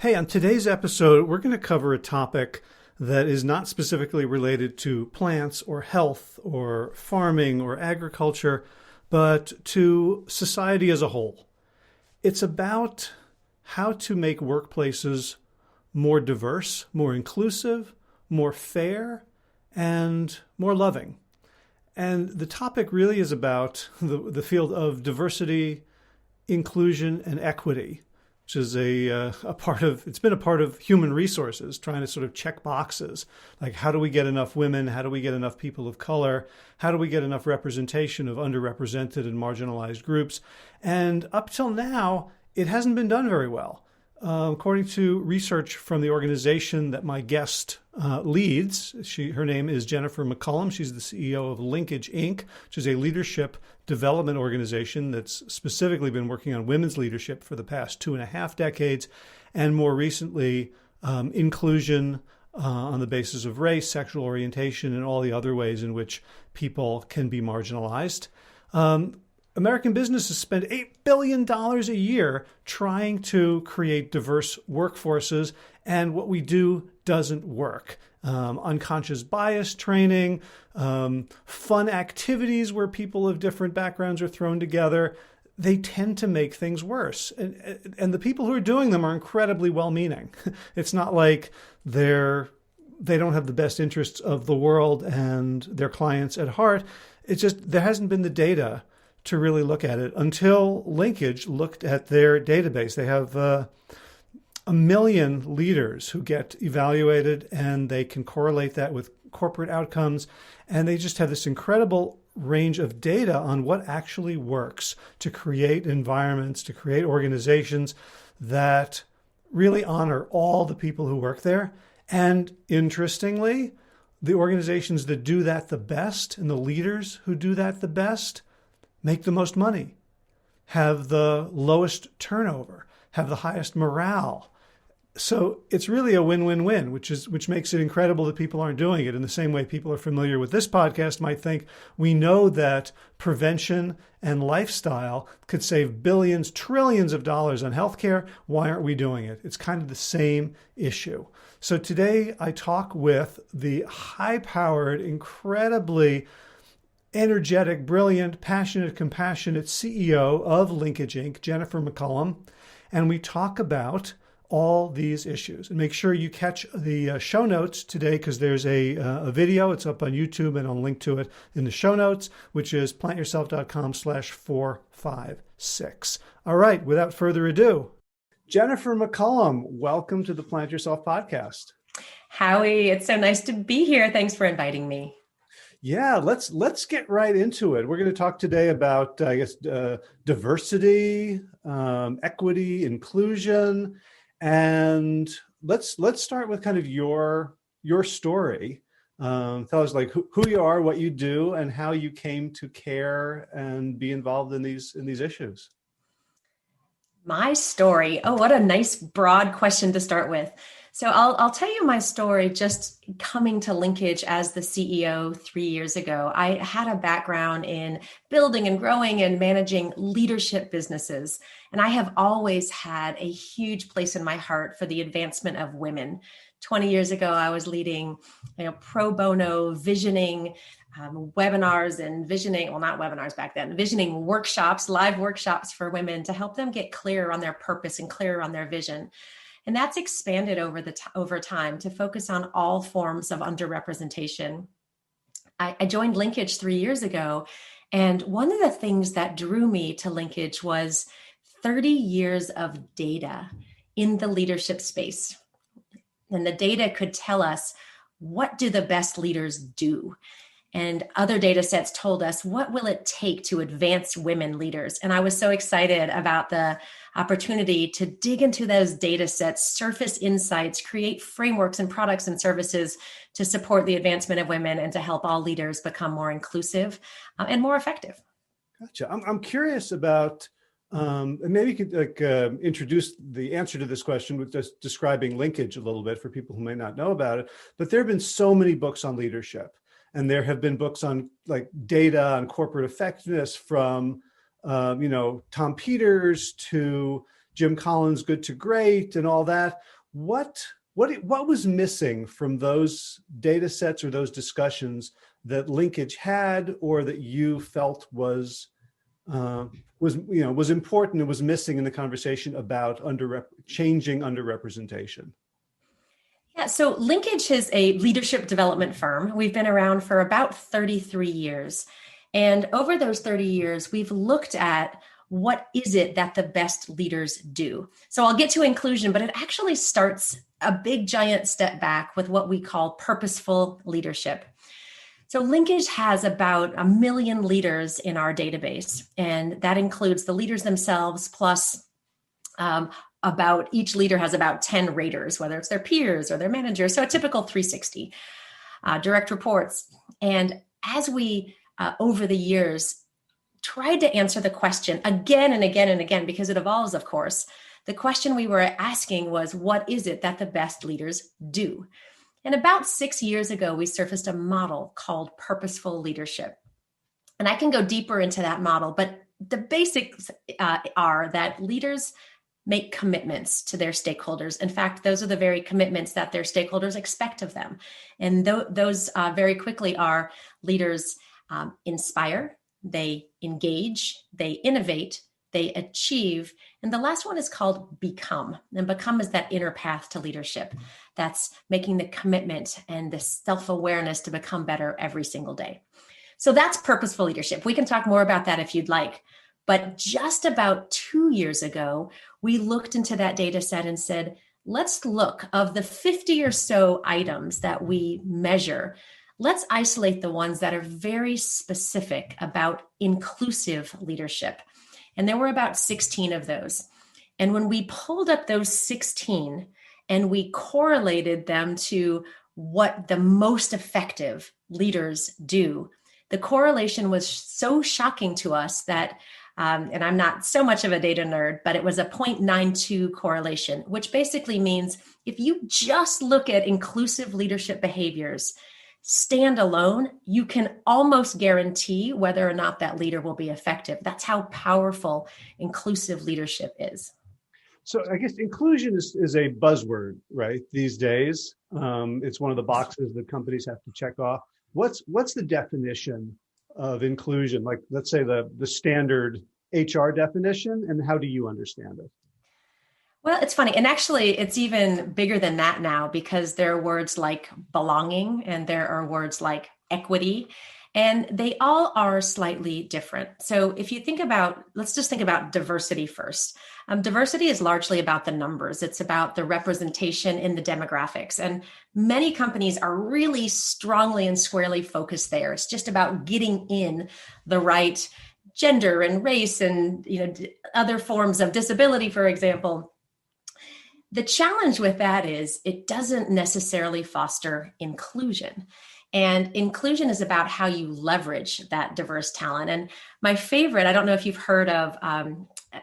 Hey, on today's episode, we're going to cover a topic that is not specifically related to plants or health or farming or agriculture, but to society as a whole. It's about how to make workplaces more diverse, more inclusive, more fair, and more loving. And the topic really is about the field of diversity, inclusion, and equity, which is it's been a part of human resources, trying to sort of check boxes. Like, how do we get enough women? How do we get enough people of color? How do we get enough representation of underrepresented and marginalized groups? And up till now, it hasn't been done very well. According to research from the organization that my guest leads, her name is Jennifer McCollum. She's the CEO of Linkage Inc., which is a leadership development organization that's specifically been working on women's leadership for the past 2.5 decades, and more recently, inclusion on the basis of race, sexual orientation, and all the other ways in which people can be marginalized. American businesses spend $8 billion a year trying to create diverse workforces, and what we do doesn't work. Unconscious bias training, fun activities where people of different backgrounds are thrown together, they tend to make things worse. And the people who are doing them are incredibly well-meaning. It's not like they don't have the best interests of the world and their clients at heart. It's just there hasn't been the data to really look at it until Linkage looked at their database. They have 1 million leaders who get evaluated, and they can correlate that with corporate outcomes. And they just have this incredible range of data on what actually works to create environments, to create organizations that really honor all the people who work there. And interestingly, the organizations that do that the best and the leaders who do that the best make the most money, have the lowest turnover, have the highest morale. So it's really a win-win-win, which makes it incredible that people aren't doing it. In the same way people are familiar with this podcast might think, we know that prevention and lifestyle could save billions, trillions of dollars on healthcare. Why aren't we doing it? It's kind of the same issue. So today I talk with the high-powered, incredibly energetic, brilliant, passionate, compassionate CEO of Linkage Inc., Jennifer McCollum, and we talk about all these issues. And make sure you catch the show notes today, because there's a video. It's up on YouTube, and I'll link to it in the show notes, which is plantyourself.com/456. All right, without further ado, Jennifer McCollum, welcome to the Plant Yourself podcast. Howie, it's so nice to be here. Thanks for inviting me. Yeah, let's get right into it. We're going to talk today about, diversity, equity, inclusion, and let's start with kind of your story. Tell us like who you are, what you do, and how you came to care and be involved in these issues. My story. Oh, what a nice broad question to start with. So I'll tell you my story. Just coming to Linkage as the CEO 3 years ago, I had a background in building and growing and managing leadership businesses. And I have always had a huge place in my heart for the advancement of women. 20 years ago, I was leading, pro bono visioning webinars and not webinars back then, visioning workshops, live workshops for women to help them get clearer on their purpose and clearer on their vision. And that's expanded over time to focus on all forms of underrepresentation. I joined Linkage 3 years ago, and one of the things that drew me to Linkage was 30 years of data in the leadership space. And the data could tell us, what do the best leaders do? And other data sets told us, what will it take to advance women leaders? And I was so excited about the opportunity to dig into those data sets, surface insights, create frameworks and products and services to support the advancement of women and to help all leaders become more inclusive and more effective. Gotcha. I'm curious about, and maybe you could introduce the answer to this question with just describing Linkage a little bit for people who may not know about it. But there have been so many books on leadership. And there have been books on like data on corporate effectiveness from, Tom Peters to, Jim Collins good to great and all that. What was missing from those data sets or those discussions that linkage had, or that you felt was important and was missing in the conversation about changing underrepresentation? Yeah, so Linkage is a leadership development firm. We've been around for about 33 years. And over those 30 years, we've looked at what is it that the best leaders do. So I'll get to inclusion, but it actually starts a big giant step back with what we call purposeful leadership. So Linkage has about 1 million leaders in our database, and that includes the leaders themselves plus about each leader has about 10 raters, whether it's their peers or their managers. So a typical 360 direct reports. And as we, over the years, tried to answer the question again and again and again, because it evolves, of course, the question we were asking was, what is it that the best leaders do? And about 6 years ago, we surfaced a model called purposeful leadership. And I can go deeper into that model, but the basics are that leaders make commitments to their stakeholders. In fact, those are the very commitments that their stakeholders expect of them. And those very quickly are leaders inspire, they engage, they innovate, they achieve. And the last one is called become. And become is that inner path to leadership. That's making the commitment and the self-awareness to become better every single day. So that's purposeful leadership. We can talk more about that if you'd like. But just about 2 years ago, we looked into that data set and said, let's look of the 50 or so items that we measure. Let's isolate the ones that are very specific about inclusive leadership. And there were about 16 of those. And when we pulled up those 16 and we correlated them to what the most effective leaders do, the correlation was so shocking to us that, and I'm not so much of a data nerd, but it was a 0.92 correlation, which basically means if you just look at inclusive leadership behaviors stand alone, you can almost guarantee whether or not that leader will be effective. That's how powerful inclusive leadership is. So I guess inclusion is a buzzword, right, these days. It's one of the boxes that companies have to check off. What's the definition of inclusion? Like, let's say the standard HR definition, and how do you understand it? Well, it's funny. And actually, it's even bigger than that now, because there are words like belonging and there are words like equity, and they all are slightly different. So if you think about, let's just think about diversity first. Diversity is largely about the numbers. It's about the representation in the demographics. And many companies are really strongly and squarely focused there. It's just about getting in the right gender and race and other forms of disability, for example. The challenge with that is it doesn't necessarily foster inclusion. And inclusion is about how you leverage that diverse talent. And my favorite, I don't know if you've heard of,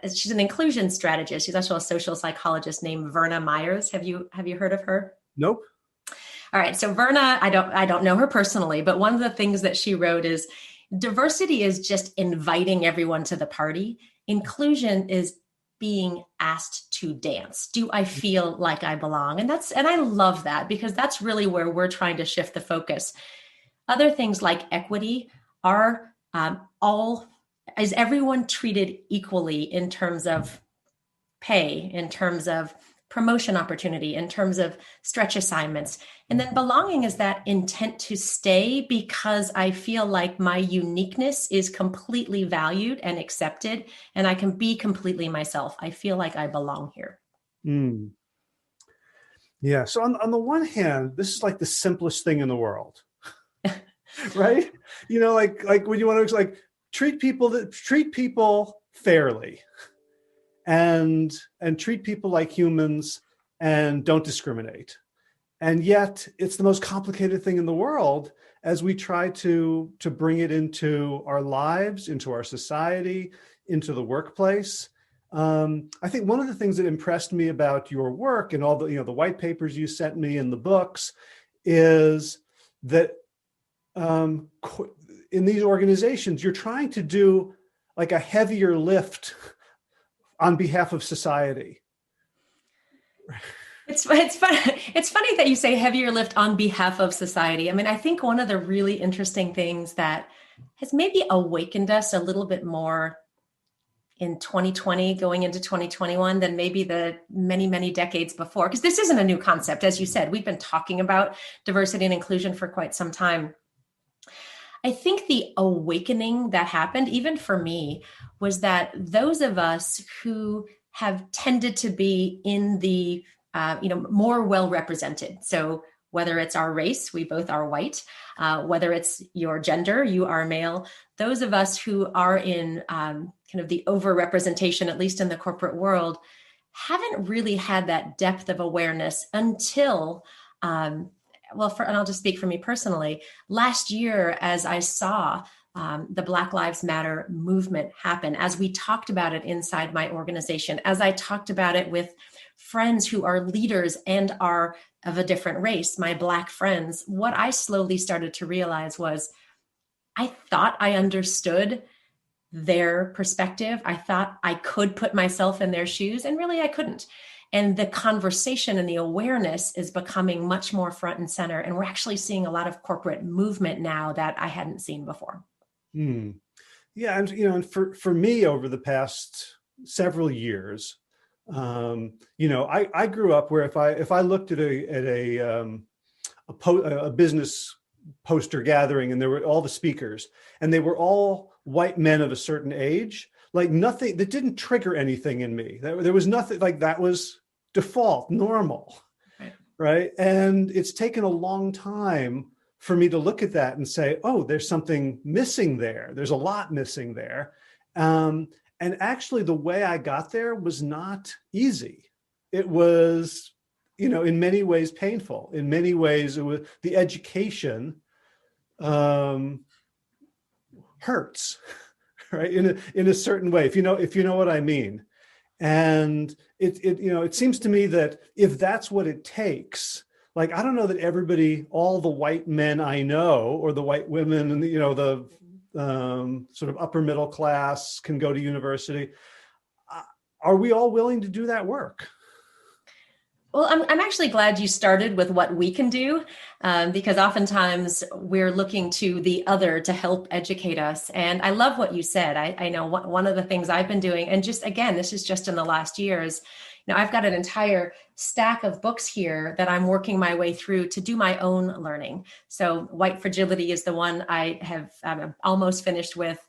she's an inclusion strategist. She's also a social psychologist named Verna Myers. Have you heard of her? Nope. All right. So Verna, I don't know her personally, but one of the things that she wrote is diversity is just inviting everyone to the party. Inclusion is being asked to dance. Do I feel like I belong? And I love that, because that's really where we're trying to shift the focus. Other things like equity are is everyone treated equally in terms of pay, in terms of promotion opportunity, in terms of stretch assignments. And then belonging is that intent to stay because I feel like my uniqueness is completely valued and accepted, and I can be completely myself. I feel like I belong here. Mm. Yeah. So on the one hand, this is like the simplest thing in the world, right? Like when you want to treat people fairly, and treat people like humans, and don't discriminate. And yet it's the most complicated thing in the world as we try to bring it into our lives, into our society, into the workplace. I think one of the things that impressed me about your work and all the white papers you sent me and the books is that in these organizations, you're trying to do like a heavier lift on behalf of society. It's funny that you say heavier lift on behalf of society. I mean, I think one of the really interesting things that has maybe awakened us a little bit more in 2020 going into 2021 than maybe the many, many decades before, because this isn't a new concept. As you said, we've been talking about diversity and inclusion for quite some time. I think the awakening that happened, even for me, was that those of us who have tended to be in the more well represented. So whether it's our race, we both are white, whether it's your gender, you are male, those of us who are in kind of the overrepresentation, at least in the corporate world, haven't really had that depth of awareness until, and I'll just speak for me personally, last year, as I saw the Black Lives Matter movement happen, as we talked about it inside my organization, as I talked about it with friends who are leaders and are of a different race, my Black friends, what I slowly started to realize was I thought I understood their perspective. I thought I could put myself in their shoes, and really I couldn't. And the conversation and the awareness is becoming much more front and center. And we're actually seeing a lot of corporate movement now that I hadn't seen before. Yeah, and for me over the past several years, I grew up where if I looked at a business poster gathering and there were all the speakers and they were all white men of a certain age, like nothing that didn't trigger anything in me. There was nothing like that was default, normal, right? And it's taken a long time for me to look at that and say, oh, there's something missing there. There's a lot missing there. And actually the way I got there was not easy. It was, in many ways painful. In many ways, it was the education hurts, right? In a certain way, if you know what I mean. And it seems to me that if that's what it takes, like, I don't know that all the white men I know, or the white women and the sort of upper middle class can go to university. Are we all willing to do that work? Well, I'm actually glad you started with what we can do, because oftentimes we're looking to the other to help educate us. And I love what you said. I know one of the things I've been doing, and just again, this is just in the last years, I've got an entire stack of books here that I'm working my way through to do my own learning. So White Fragility is the one I have almost finished with.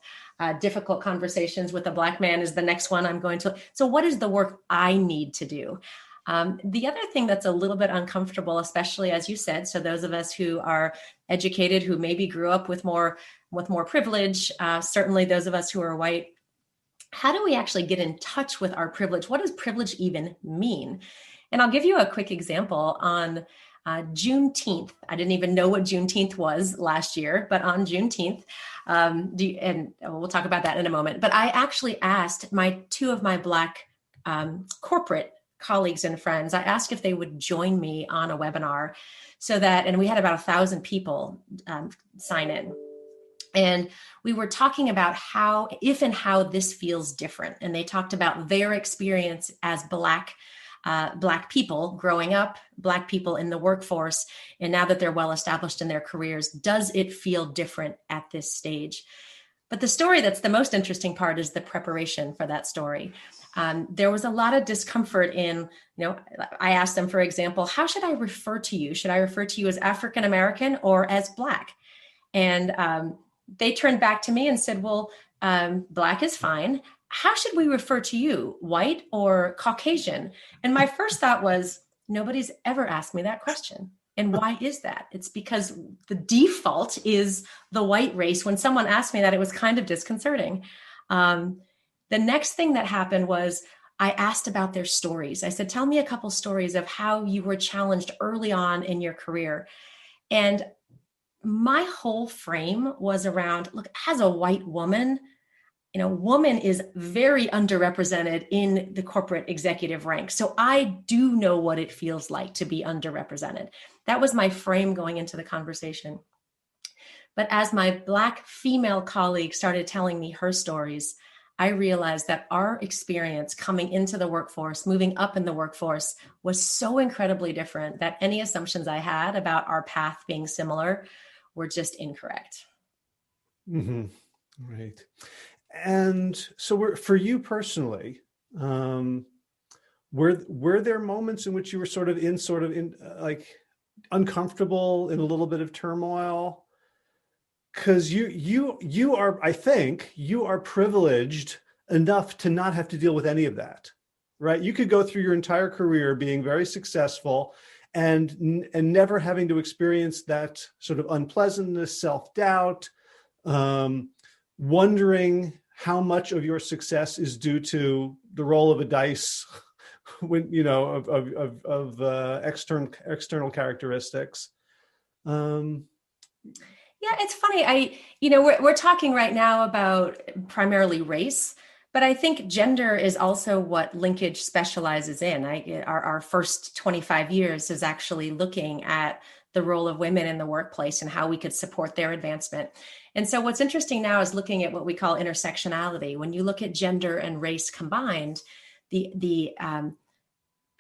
Difficult Conversations with a Black Man is the next one I'm going to. So what is the work I need to do? The other thing that's a little bit uncomfortable, especially as you said, so those of us who are educated, who maybe grew up with more privilege, certainly those of us who are white, how do we actually get in touch with our privilege? What does privilege even mean? And I'll give you a quick example. On Juneteenth, I didn't even know what Juneteenth was last year, but on Juneteenth, and we'll talk about that in a moment, but I actually asked two of my Black corporate colleagues and friends, I asked if they would join me on a webinar and we had about 1,000 people sign in. And we were talking about how this feels different. And they talked about their experience as Black people growing up, Black people in the workforce. And now that they're well established in their careers, does it feel different at this stage? But the story that's the most interesting part is the preparation for that story. There was a lot of discomfort in, I asked them, for example, how should I refer to you? Should I refer to you as African American or as Black? And they turned back to me and said, well, Black is fine. How should we refer to you, white or Caucasian? And my first thought was, nobody's ever asked me that question. And why is that? It's because the default is the white race. When someone asked me that, it was kind of disconcerting. The next thing that happened was I asked about their stories. I said, tell me a couple stories of how you were challenged early on in your career. And my whole frame was around, look, as a white woman, woman is very underrepresented in the corporate executive ranks. So I do know what it feels like to be underrepresented. That was my frame going into the conversation. But as my Black female colleague started telling me her stories, I realized that our experience coming into the workforce, moving up in the workforce, was so incredibly different that any assumptions I had about our path being similar were just incorrect. Hmm. Right. And so, for you personally, um, were there moments in which you were sort of in like uncomfortable, in a little bit of turmoil? Because you are, I think you are privileged enough to not have to deal with any of that, right? You could go through your entire career being very successful and never having to experience that sort of unpleasantness, self-doubt, um, wondering how much of your success is due to the roll of a dice when of external characteristics. um, Yeah, it's funny. We're talking right now about primarily race, but I think gender is also what linkage specializes in. Our first 25 years is actually looking at the role of women in the workplace and how we could support their advancement. And so what's interesting now is looking at what we call intersectionality. When you look at gender and race combined, the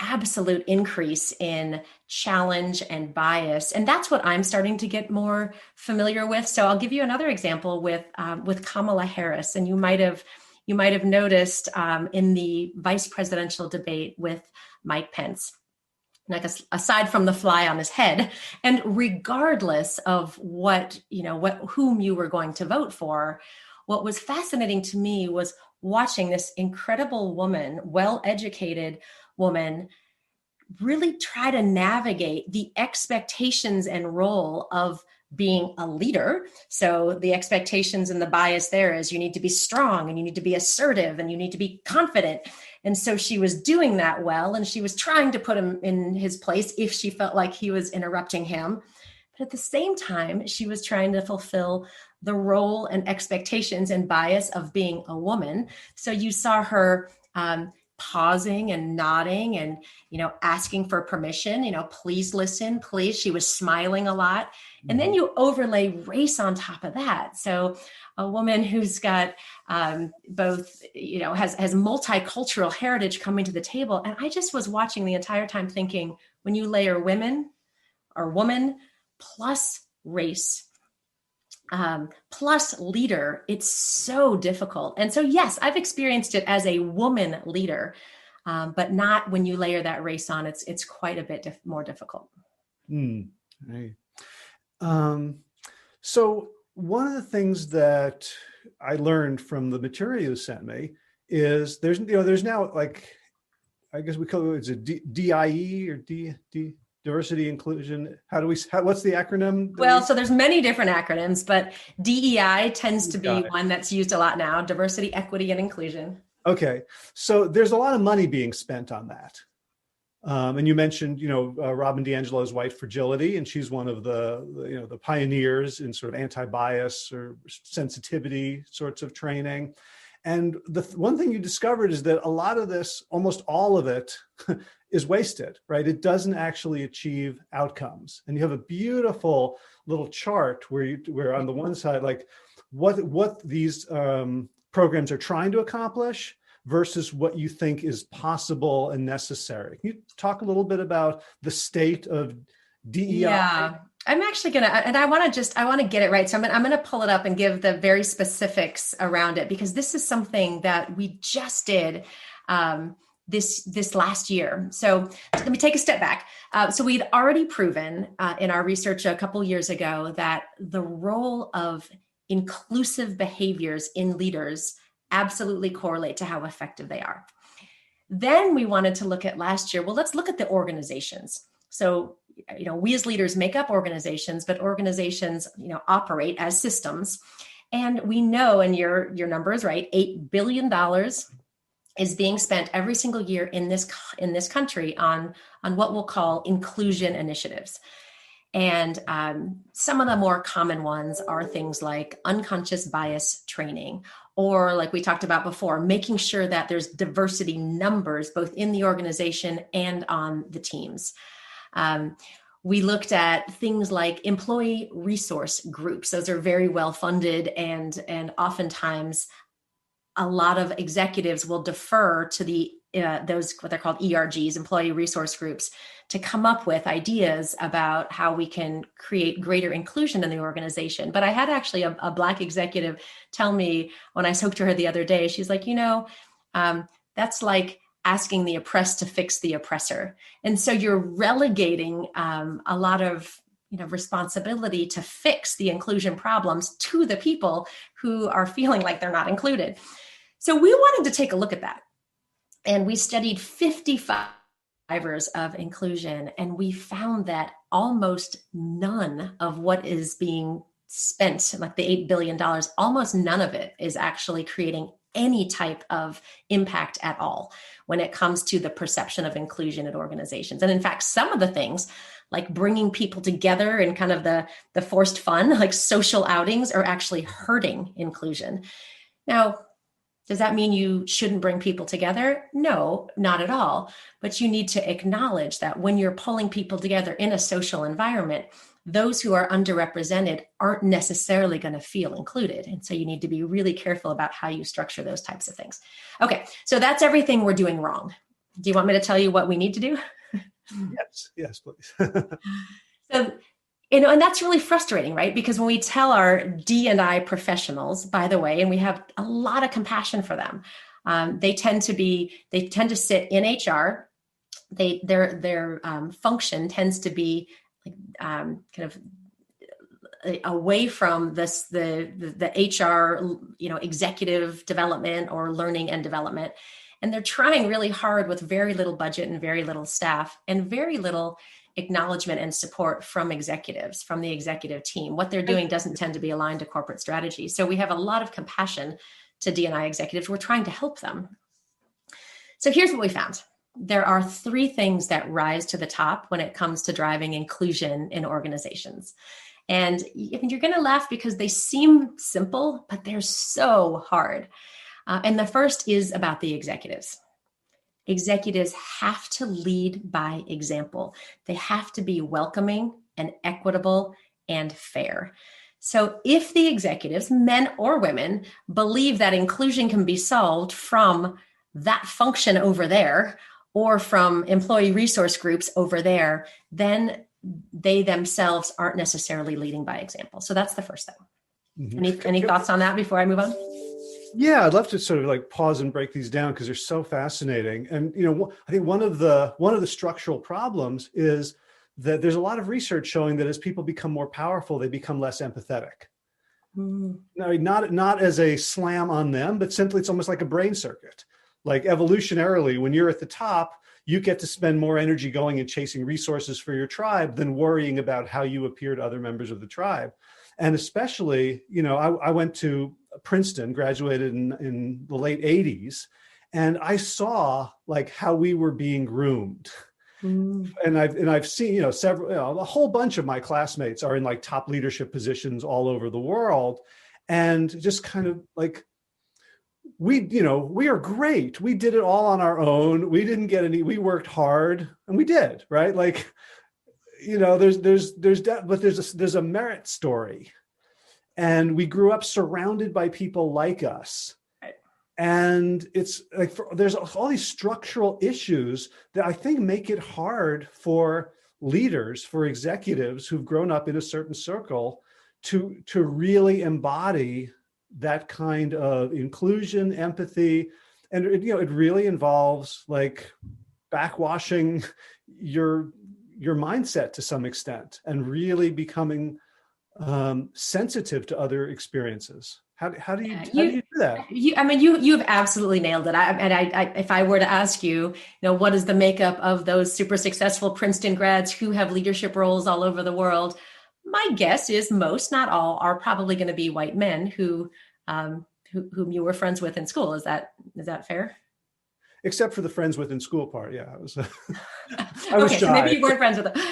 absolute increase in challenge and bias, and that's what I'm starting to get more familiar with. So I'll give you another example with Kamala Harris, and you might have noticed in the vice presidential debate with Mike Pence. Like aside from the fly on his head, and regardless of whom you were going to vote for, what was fascinating to me was watching this incredible woman, well-educated woman, really try to navigate the expectations and role of being a leader. So the expectations and the bias there is you need to be strong and you need to be assertive and you need to be confident. And so she was doing that well, and she was trying to put him in his place if she felt like he was interrupting him. But at the same time, she was trying to fulfill the role and expectations and bias of being a woman. So you saw her pausing and nodding and asking for permission, please listen, please. She was smiling a lot. And then you overlay race on top of that. So a woman who's got both, has multicultural heritage coming to the table. And I just was watching the entire time thinking, when you layer women or woman plus race, plus leader, it's so difficult. And so, yes, I've experienced it as a woman leader, but not when you layer that race on. It's quite a bit more difficult. Right. So one of the things that I learned from the material you sent me is there's now, like, I guess we call it, it's a DIE or D diversity inclusion. What's the acronym? Well, so there's many different acronyms, but DEI tends to be Got it. one that's used a lot now: diversity, equity, and inclusion. Okay, so there's a lot of money being spent on that. And you mentioned, Robin DiAngelo's White Fragility, and she's one of the pioneers in sort of anti-bias or sensitivity sorts of training. And the one thing you discovered is that a lot of this, almost all of it, is wasted, right? It doesn't actually achieve outcomes. And you have a beautiful little chart where on the one side, like what these programs are trying to accomplish versus what you think is possible and necessary. Can you talk a little bit about the state of DEI? Yeah, I'm actually gonna, and I want to get it right. So I'm gonna pull it up and give the very specifics around it, because this is something that we just did this last year. So let me take a step back. So we'd already proven in our research a couple years ago that the role of inclusive behaviors in leaders absolutely correlate to how effective they are. Then we wanted to look at last year, well, let's look at the organizations. So, we as leaders make up organizations, but organizations, operate as systems. And we know, and your number is right, $8 billion is being spent every single year in this country on what we'll call inclusion initiatives. And some of the more common ones are things like unconscious bias training, or, like we talked about before, making sure that there's diversity numbers both in the organization and on the teams. We looked at things like employee resource groups. Those are very well funded and oftentimes a lot of executives will defer to the those what they're called ERGs, employee resource groups, to come up with ideas about how we can create greater inclusion in the organization. But I had actually a Black executive tell me when I spoke to her the other day, she's like, that's like asking the oppressed to fix the oppressor. And so you're relegating a lot of responsibility to fix the inclusion problems to the people who are feeling like they're not included. So we wanted to take a look at that. And we studied 55 drivers of inclusion, and we found that almost none of what is being spent, like the $8 billion, almost none of it is actually creating any type of impact at all when it comes to the perception of inclusion at organizations. And in fact, some of the things like bringing people together in kind of the forced fun, like social outings, are actually hurting inclusion. Now, does that mean you shouldn't bring people together? No, not at all. But you need to acknowledge that when you're pulling people together in a social environment, those who are underrepresented aren't necessarily going to feel included. And so you need to be really careful about how you structure those types of things. Okay, so that's everything we're doing wrong. Do you want me to tell you what we need to do? Yes, please. So, and that's really frustrating, right? Because when we tell our D&I professionals, by the way, and we have a lot of compassion for them, they tend to sit in HR. Their function tends to be kind of away from the HR, executive development or learning and development. And they're trying really hard with very little budget and very little staff and very little acknowledgement and support from executives, from the executive team. What they're doing doesn't tend to be aligned to corporate strategy. So we have a lot of compassion to D&I executives. We're trying to help them. So here's what we found. There are 3 things that rise to the top when it comes to driving inclusion in organizations. And you're going to laugh because they seem simple, but they're so hard. And the first is about the executives. Executives have to lead by example. They have to be welcoming and equitable and fair. So if the executives, men or women, believe that inclusion can be solved from that function over there or from employee resource groups over there, then they themselves aren't necessarily leading by example. So that's the first thing. Mm-hmm. Any thoughts on that before I move on? Yeah, I'd love to sort of like pause and break these down because they're so fascinating. And, I think one of the structural problems is that there's a lot of research showing that as people become more powerful, they become less empathetic. Now, not as a slam on them, but simply it's almost like a brain circuit. Like evolutionarily, when you're at the top, you get to spend more energy going and chasing resources for your tribe than worrying about how you appear to other members of the tribe. And especially, I went to Princeton, graduated in the late 80s, and I saw like how we were being groomed. And I've seen, several, a whole bunch of my classmates are in like top leadership positions all over the world. And just kind of like, we are great. We did it all on our own. We didn't get any, we worked hard and we did, right? Like, there's a merit story, and we grew up surrounded by people like us. And it's like, there's all these structural issues that I think make it hard for leaders, for executives who've grown up in a certain circle to really embody that kind of inclusion, empathy. And it really involves like backwashing your mindset to some extent and really becoming sensitive to other experiences. How do you do that? You've absolutely nailed it. If I were to ask you, what is the makeup of those super successful Princeton grads who have leadership roles all over the world? My guess is most, not all, are probably going to be white men whom you were friends with in school. Is that fair? Except for the friends with in school part. Yeah, I was okay, shy. So maybe you weren't friends with them.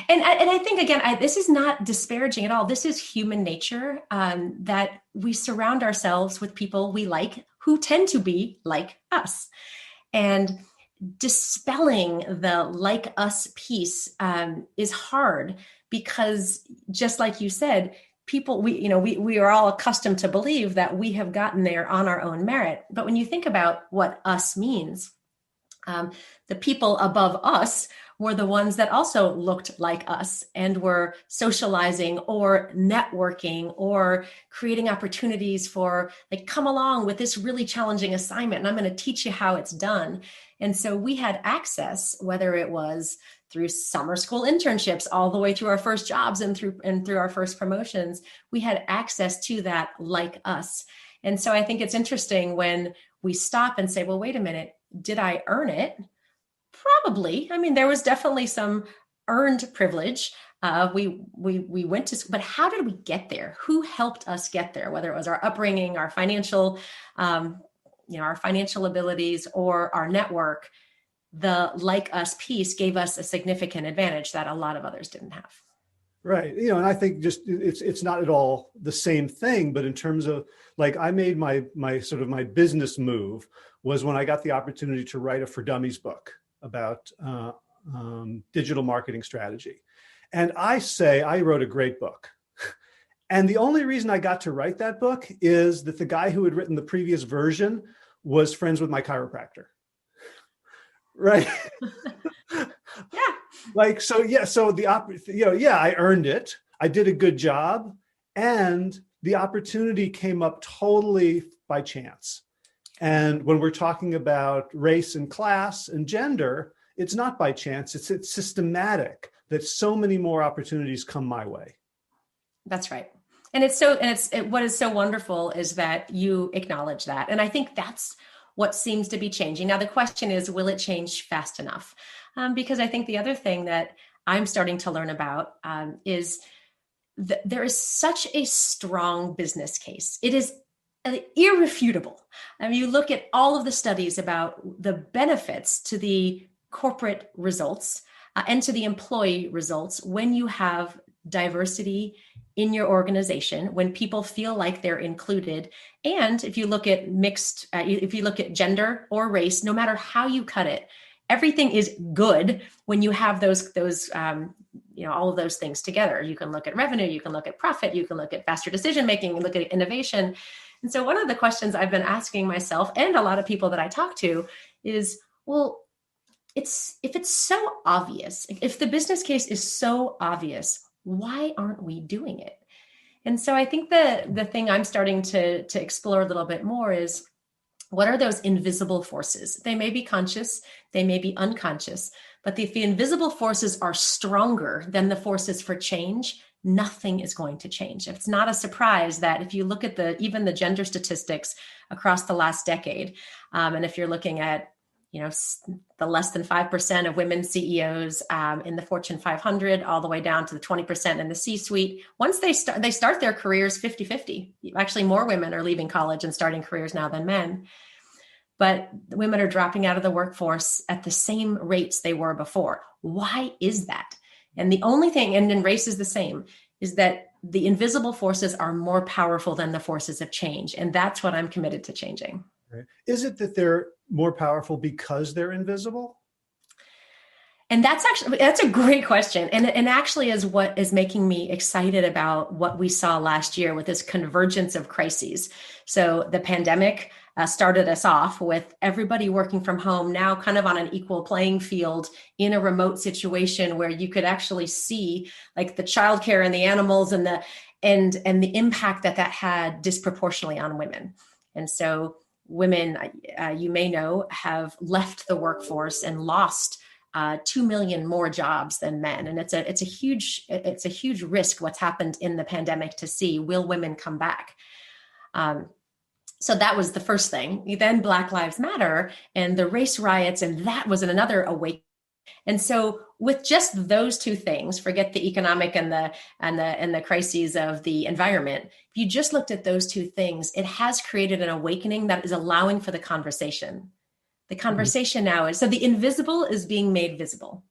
And I think, again, this is not disparaging at all. This is human nature, that we surround ourselves with people we like who tend to be like us. And dispelling the like us piece is hard because, just like you said, people, we are all accustomed to believe that we have gotten there on our own merit. But when you think about what us means, the people above us were the ones that also looked like us and were socializing or networking or creating opportunities for, like, come along with this really challenging assignment and I'm going to teach you how it's done. And so we had access, whether it was through summer school internships all the way through our first jobs and through our first promotions, we had access to that like us. And so I think it's interesting when we stop and say, well, wait a minute, did I earn it? Probably. I mean, there was definitely some earned privilege. We went to school, but how did we get there? Who helped us get there? Whether it was our upbringing, our financial, our financial abilities, or our network, the like us piece gave us a significant advantage that a lot of others didn't have. Right. And I think just it's not at all the same thing, but in terms of, like, I made my sort of my business move was when I got the opportunity to write a For Dummies book about digital marketing strategy. And I say I wrote a great book. And the only reason I got to write that book is that the guy who had written the previous version was friends with my chiropractor. Right. Yeah. Like, so, yeah. So I earned it. I did a good job. And the opportunity came up totally by chance. And when we're talking about race and class and gender, it's not by chance. It's systematic that so many more opportunities come my way. That's right. And what is so wonderful is that you acknowledge that. And I think that's what seems to be changing. Now, the question is, will it change fast enough? Because I think the other thing that I'm starting to learn about is that there is such a strong business case. It is irrefutable. I mean, you look at all of the studies about the benefits to the corporate results and to the employee results when you have diversity in your organization, when people feel like they're included. And if you look at if you look at gender or race, no matter how you cut it, everything is good when you have those all of those things together. You can look at revenue, you can look at profit, you can look at faster decision making, and look at innovation. And so one of the questions I've been asking myself and a lot of people that I talk to is, well, if it's so obvious, if the business case is so obvious, why aren't we doing it? And so I think the thing I'm starting to explore a little bit more is, what are those invisible forces? They may be conscious, they may be unconscious, but if the invisible forces are stronger than the forces for change, nothing is going to change. It's not a surprise that if you look at even the gender statistics across the last decade, and if you're looking at the less than 5% of women CEOs in the Fortune 500, all the way down to the 20% in the C-suite. Once they start their careers 50-50. Actually, more women are leaving college and starting careers now than men. But women are dropping out of the workforce at the same rates they were before. Why is that? And the only thing, and then race is the same, is that the invisible forces are more powerful than the forces of change. And that's what I'm committed to changing. Right. Is it that they're more powerful because they're invisible? And that's a great question. And actually is what is making me excited about what we saw last year with this convergence of crises. So the pandemic started us off with everybody working from home, now kind of on an equal playing field in a remote situation where you could actually see, like, the childcare and the animals and the impact that had disproportionately on women. And so women, you may know, have left the workforce and lost 2 million more jobs than men. And it's a huge risk what's happened in the pandemic to see, will women come back? So that was the first thing. Then Black Lives Matter and the race riots, and that was another awakening. And so with just those two things, forget the economic and the crises of the environment. If you just looked at those two things, it has created an awakening that is allowing for the conversation. The conversation now is, so the invisible is being made visible.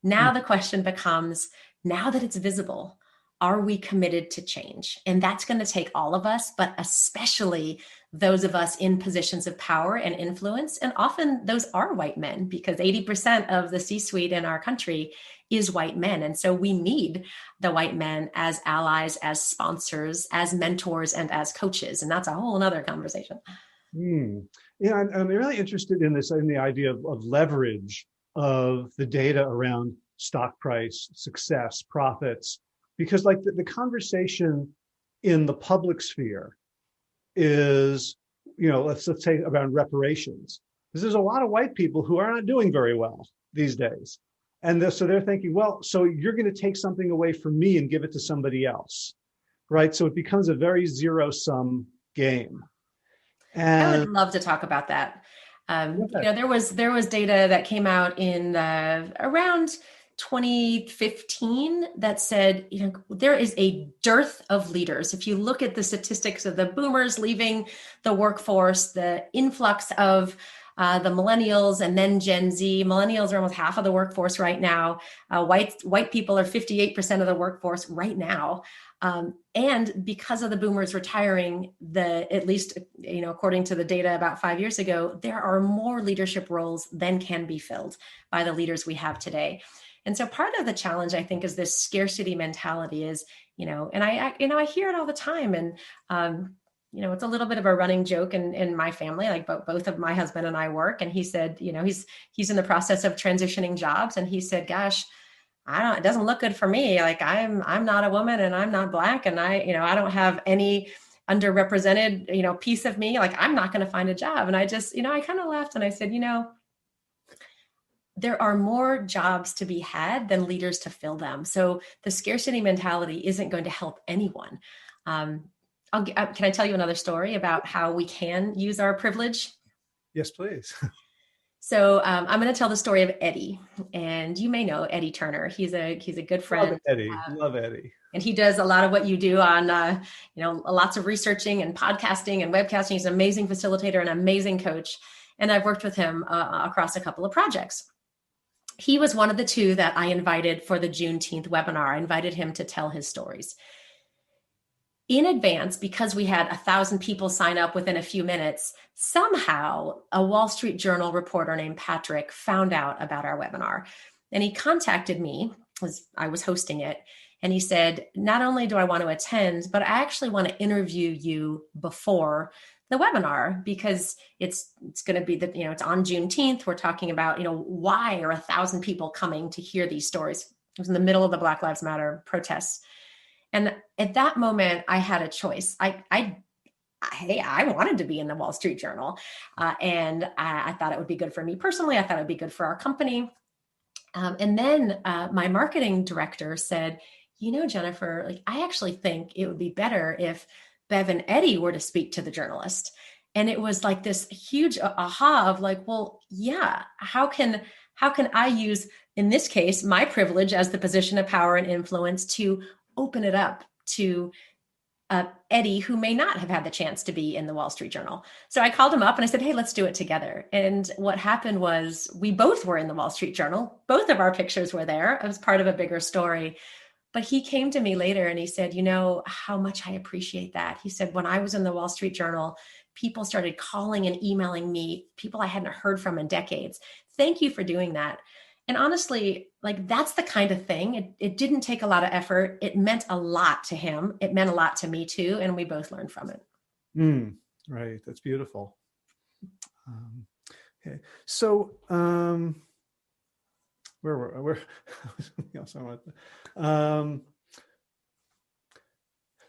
Now the question becomes, now that it's visible, are we committed to change? And that's going to take all of us, but especially those of us in positions of power and influence. And often those are white men, because 80% of the C-suite in our country is white men. And so we need the white men as allies, as sponsors, as mentors, and as coaches. And that's a whole nother conversation. Yeah, I'm really interested in this, in the idea of leverage of the data around stock price, success, profits, because like the conversation in the public sphere is, let's say around reparations. Because there's a lot of white people who are not doing very well these days. And so they're thinking, well, so you're going to take something away from me and give it to somebody else, right? So it becomes a very zero-sum game. I would And love to talk about that. There was data that came out in around 2015 that said, there is a dearth of leaders. If you look at the statistics of the boomers leaving the workforce, the influx of the millennials and then Gen Z. Millennials are almost half of the workforce right now. White people are 58% of the workforce right now. And because of the boomers retiring, at least, according to the data about 5 years ago, there are more leadership roles than can be filled by the leaders we have today. And so part of the challenge, I think, is this scarcity mentality is, and I hear it all the time. And, it's a little bit of a running joke in my family. Like both of my husband and I work, and he said, he's in the process of transitioning jobs. And he said, gosh, it doesn't look good for me. Like I'm not a woman and I'm not Black, and I don't have any underrepresented, piece of me. Like I'm not going to find a job. And I just, I kind of laughed and I said, there are more jobs to be had than leaders to fill them. So the scarcity mentality isn't going to help anyone. Can I tell you another story about how we can use our privilege? yes, please. So I'm going to tell the story of Eddie, and you may know Eddie Turner. He's a good friend. Love Eddie. Love Eddie. And he does a lot of what you do on, lots of researching and podcasting and webcasting. He's an amazing facilitator, an amazing coach. And I've worked with him across a couple of projects. He was one of the two that I invited for the Juneteenth webinar. I invited him to tell his stories. In advance, because we had 1,000 people sign up within a few minutes, somehow a Wall Street Journal reporter named Patrick found out about our webinar. And he contacted me, as I was hosting it, and he said, not only do I want to attend, but I actually want to interview you before the webinar, because it's going to be it's on Juneteenth. We're talking about, why are 1,000 people coming to hear these stories? It was in the middle of the Black Lives Matter protests. And at that moment, I had a choice. I wanted to be in the Wall Street Journal, and I thought it would be good for me personally. I thought it would be good for our company. And then my marketing director said, Jennifer, I actually think it would be better if Bev and Eddie were to speak to the journalist. And it was like this huge aha of well, yeah, how can I use, in this case, my privilege as the position of power and influence to open it up to Eddie, who may not have had the chance to be in the Wall Street Journal. So I called him up and I said, hey, let's do it together. And what happened was we both were in the Wall Street Journal. Both of our pictures were there. It was part of a bigger story. But he came to me later and he said, how much I appreciate that. He said, when I was in the Wall Street Journal, people started calling and emailing me, people I hadn't heard from in decades. Thank you for doing that. And honestly, that's the kind of thing. It didn't take a lot of effort. It meant a lot to him. It meant a lot to me too. And we both learned from it. Right. That's beautiful. Okay. So, where something else I want.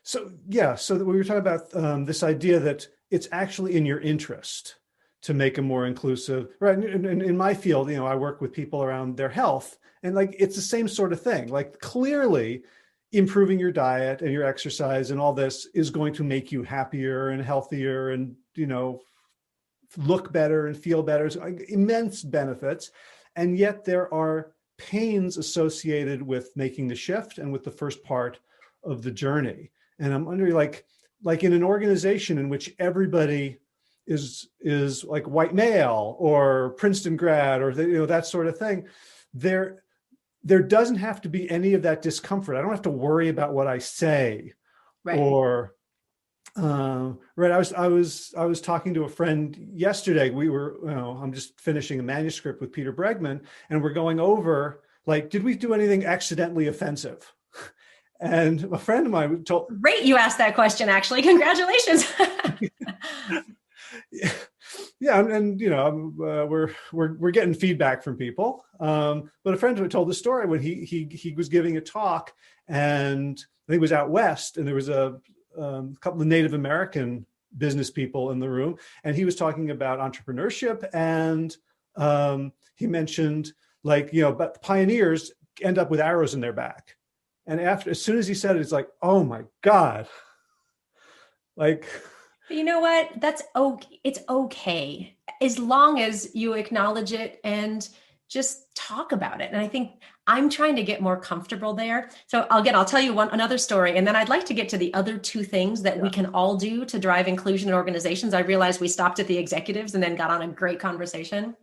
So we were talking about this idea that it's actually in your interest to make a more inclusive, right? And in my field, I work with people around their health, and it's the same sort of thing. Clearly improving your diet and your exercise and all this is going to make you happier and healthier and, look better and feel better. So, immense benefits. And yet there are pains associated with making the shift and with the first part of the journey. And I'm wondering, like in an organization in which everybody is white male or Princeton grad or that sort of thing, there doesn't have to be any of that discomfort. I don't have to worry about what I say, right, or Right. I was talking to a friend yesterday. I'm just finishing a manuscript with Peter Bregman, and we're going over, like, did we do anything accidentally offensive? And a friend of mine told, Great, you asked that question, actually. Congratulations. yeah, and we're getting feedback from people. But a friend who told the story when he was giving a talk, and I think it was out west, and there was a couple of Native American business people in the room, and he was talking about entrepreneurship, and he mentioned, like, but the pioneers end up with arrows in their back, and as soon as he said it, it's like, oh my God, like. You know what? That's okay. It's okay as long as you acknowledge it and just talk about it. And I think I'm trying to get more comfortable there. So I'll tell you another story, and then I'd like to get to the other two things that we can all do to drive inclusion in organizations. I realized we stopped at the executives and then got on a great conversation.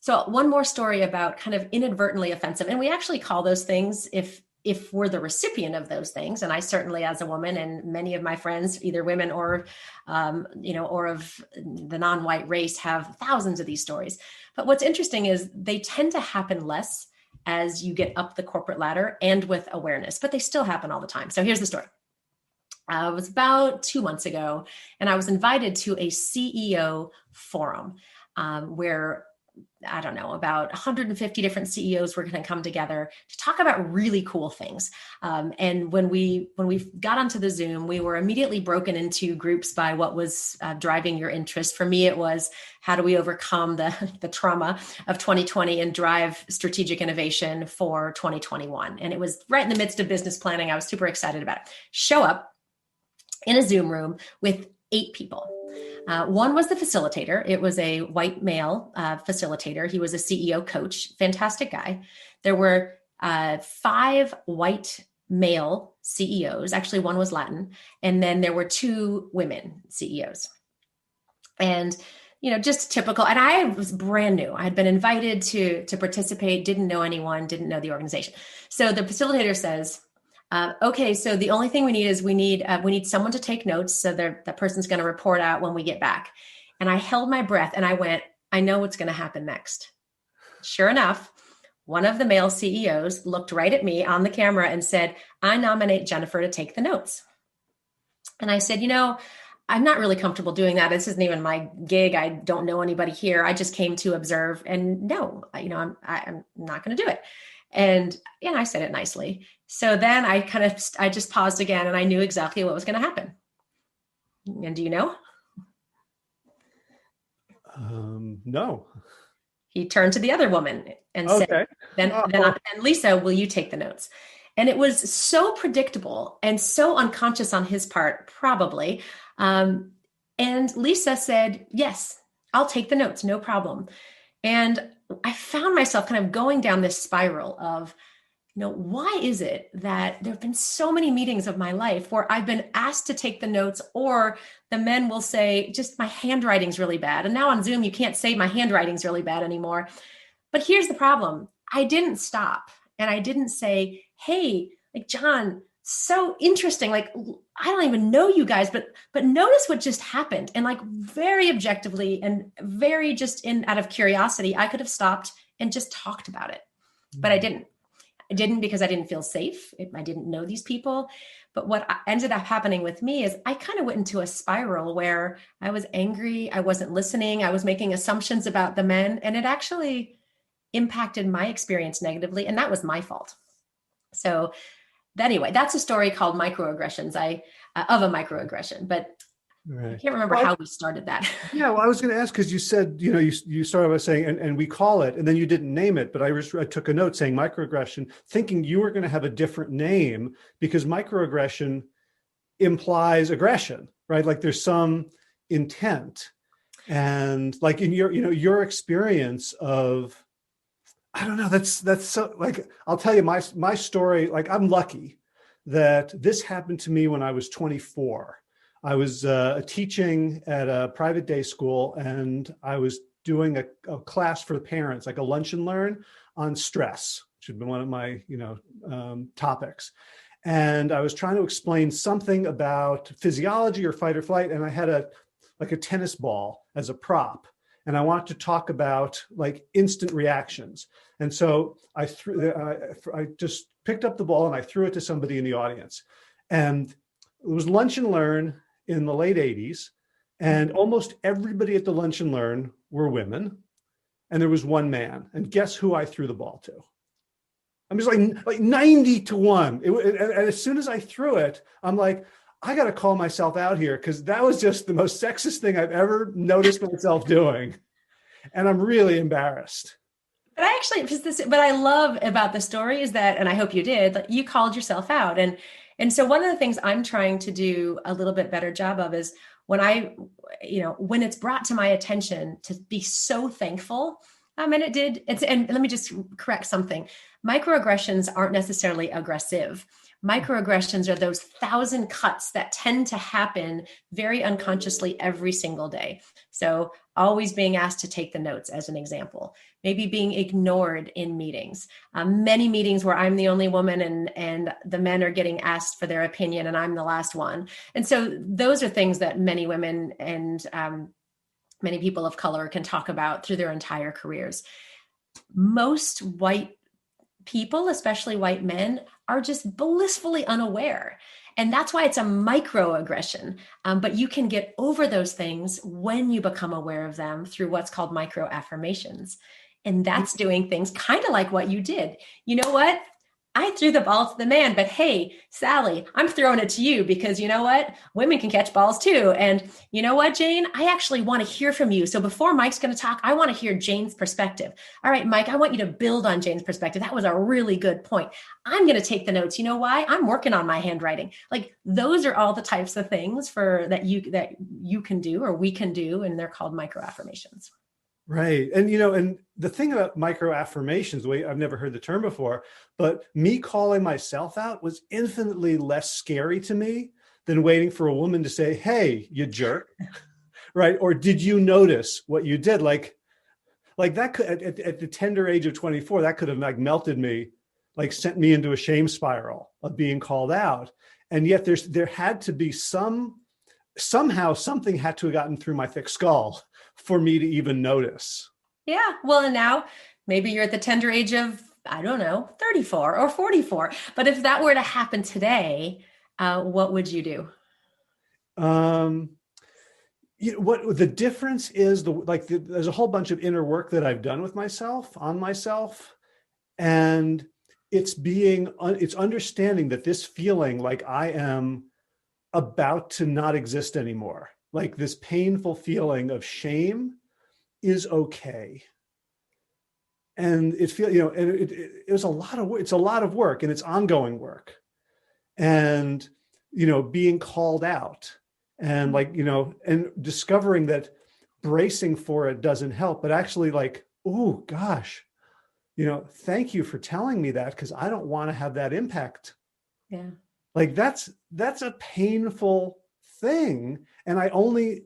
So one more story about kind of inadvertently offensive, and we actually call those things if we're the recipient of those things. And I certainly, as a woman, and many of my friends, either women or, or of the non-white race, have thousands of these stories. But what's interesting is they tend to happen less as you get up the corporate ladder and with awareness, but they still happen all the time. So here's the story. It was about 2 months ago, and I was invited to a CEO forum where, I don't know, about 150 different CEOs were going to come together to talk about really cool things. And when we got onto the Zoom, we were immediately broken into groups by what was driving your interest. For me, it was, how do we overcome the trauma of 2020 and drive strategic innovation for 2021? And it was right in the midst of business planning. I was super excited about it. Show up in a Zoom room with 8 people. One was the facilitator. It was a white male facilitator. He was a CEO coach, fantastic guy. There were 5 white male CEOs. Actually, one was Latin. And then there were 2 women CEOs. And, just typical. And I was brand new. I had been invited to participate, didn't know anyone, didn't know the organization. So the facilitator says, okay, so the only thing we need is we need someone to take notes. So that person's going to report out when we get back. And I held my breath and I went, I know what's going to happen next. Sure enough, one of the male CEOs looked right at me on the camera and said, I nominate Jennifer to take the notes. And I said, I'm not really comfortable doing that. This isn't even my gig. I don't know anybody here. I just came to observe, and no, I'm not going to do it. And I said it nicely. So then I just paused again, and I knew exactly what was going to happen. And do you know? No. He turned to the other woman and said, then Lisa, will you take the notes? And it was so predictable and so unconscious on his part, probably. And Lisa said, yes, I'll take the notes, no problem. And I found myself kind of going down this spiral of, why is it that there have been so many meetings of my life where I've been asked to take the notes, or the men will say, just my handwriting's really bad. And now on Zoom, you can't say my handwriting's really bad anymore. But here's the problem. I didn't stop and I didn't say, hey, like, John, so interesting. Like, I don't even know you guys, but notice what just happened. And like, very objectively and very just out of curiosity, I could have stopped and just talked about it, but I didn't. I didn't because I didn't feel safe. I didn't know these people. But what ended up happening with me is I kind of went into a spiral where I was angry. I wasn't listening. I was making assumptions about the men, and it actually impacted my experience negatively. And that was my fault. So anyway, that's a story called microaggressions. Of a microaggression, but right. I can't remember how we started that. Yeah, well, I was going to ask, because you said, you started by saying, and we call it, and then you didn't name it, but I took a note saying microaggression, thinking you were going to have a different name, because microaggression implies aggression, right? Like there's some intent, and like in your experience of, I don't know, that's so, like, I'll tell you my story. Like, I'm lucky that this happened to me when I was 24. I was teaching at a private day school, and I was doing a class for the parents, like a lunch and learn on stress, which had been one of my topics. And I was trying to explain something about physiology or fight or flight. And I had a tennis ball as a prop. And I wanted to talk about like instant reactions. And so I just picked up the ball and I threw it to somebody in the audience. And it was Lunch and Learn in the late 80s. And almost everybody at the Lunch and Learn were women. And there was one man. And guess who I threw the ball to? I'm just like 90-1. And as soon as I threw it, I'm like, I got to call myself out here because that was just the most sexist thing I've ever noticed myself doing. And I'm really embarrassed. But I actually, what I love about the story is that, and I hope you did, like, you called yourself out. And so one of the things I'm trying to do a little bit better job of is when it's brought to my attention, to be so thankful. And and let me just correct something. Microaggressions aren't necessarily aggressive. Microaggressions are those 1,000 cuts that tend to happen very unconsciously every single day. So always being asked to take the notes, as an example, maybe being ignored in meetings, many meetings where I'm the only woman and the men are getting asked for their opinion and I'm the last one. And so those are things that many women and many people of color can talk about through their entire careers. Most white people, especially white men, are just blissfully unaware. And that's why it's a microaggression. But you can get over those things when you become aware of them through what's called micro affirmations. And that's doing things kind of like what you did. You know what? I threw the ball to the man, but hey, Sally, I'm throwing it to you because you know what? Women can catch balls too. And you know what, Jane? I actually want to hear from you. So before Mike's going to talk, I want to hear Jane's perspective. All right, Mike, I want you to build on Jane's perspective. That was a really good point. I'm going to take the notes. You know why? I'm working on my handwriting. Like, those are all the types of things that you can do or we can do, and they're called micro affirmations. Right. And, and the thing about micro affirmations, I've never heard the term before, but me calling myself out was infinitely less scary to me than waiting for a woman to say, hey, you jerk. Right. Or did you notice what you did? Like that could, at the tender age of 24, that could have like melted me, like sent me into a shame spiral of being called out. And yet there had to be somehow something had to have gotten through my thick skull for me to even notice. Yeah. Well, and now maybe you're at the tender age of, I don't know, 34 or 44. But if that were to happen today, what would you do? What the difference is, there's a whole bunch of inner work that I've done with myself, on myself. And it's understanding that this feeling like I am about to not exist anymore, like this painful feeling of shame, is okay. And it was a lot of work. It's a lot of work, and it's ongoing work. And being called out, and and discovering that bracing for it doesn't help, but actually like, oh gosh, thank you for telling me that, because I don't want to have that impact. Yeah. Like that's a painful thing. And I only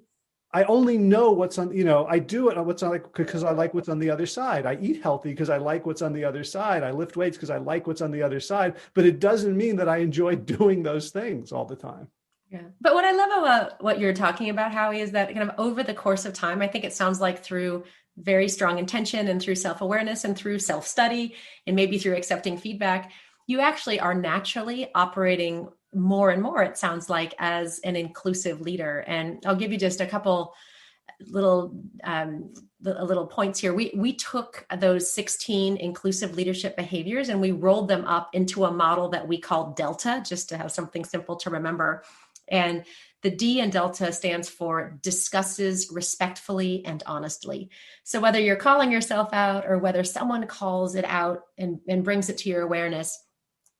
know what's on, I do it what's on, like, because I like what's on the other side. I eat healthy because I like what's on the other side. I lift weights because I like what's on the other side, but it doesn't mean that I enjoy doing those things all the time. Yeah. But what I love about what you're talking about, Howie, is that kind of over the course of time, I think it sounds like through very strong intention and through self-awareness and through self-study and maybe through accepting feedback, you actually are naturally operating more and more, it sounds like, as an inclusive leader. And I'll give you just a couple little points here. We took those 16 inclusive leadership behaviors and we rolled them up into a model that we call Delta, just to have something simple to remember. And the D in Delta stands for discusses respectfully and honestly. So whether you're calling yourself out or whether someone calls it out and brings it to your awareness,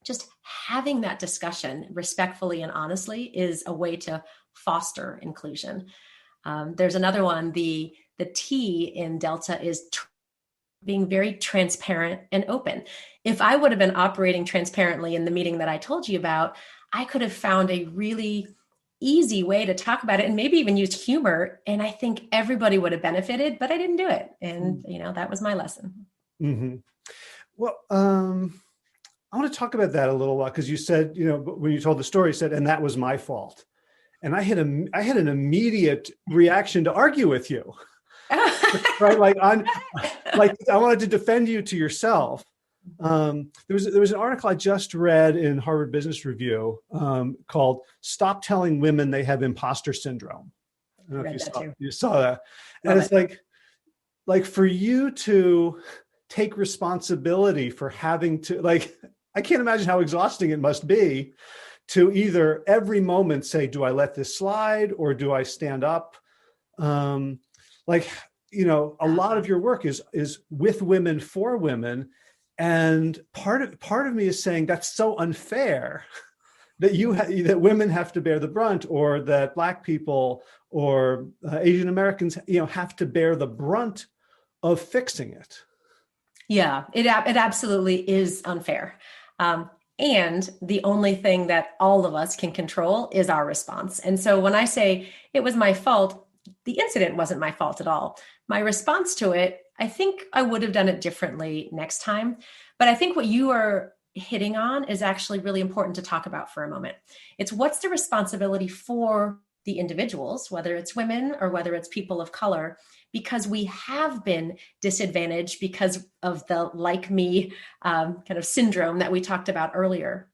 just having that discussion respectfully and honestly is a way to foster inclusion. There's another one, the T in Delta is being very transparent and open. If I would have been operating transparently in the meeting that I told you about, I could have found a really easy way to talk about it and maybe even used humor. And I think everybody would have benefited, but I didn't do it. And, that was my lesson. Mm-hmm. Well, I want to talk about that a little while, because you said, when you told the story, you said, and that was my fault. And I had an immediate reaction to argue with you, right? Like I wanted to defend you to yourself. There was an article I just read in Harvard Business Review called "Stop Telling Women They Have Imposter Syndrome." I don't know if you saw that, and it's like for you to take responsibility for having to, like, I can't imagine how exhausting it must be to either every moment say, do I let this slide or do I stand up? Like, a lot of your work is with women for women. And part of me is saying that's so unfair that that women have to bear the brunt, or that Black people or Asian Americans, have to bear the brunt of fixing it. Yeah, it absolutely is unfair. And the only thing that all of us can control is our response. And so when I say it was my fault, the incident wasn't my fault at all. My response to it, I think I would have done it differently next time. But I think what you are hitting on is actually really important to talk about for a moment. It's what's the responsibility for the individuals, whether it's women or whether it's people of color, because we have been disadvantaged because of the like me kind of syndrome that we talked about earlier.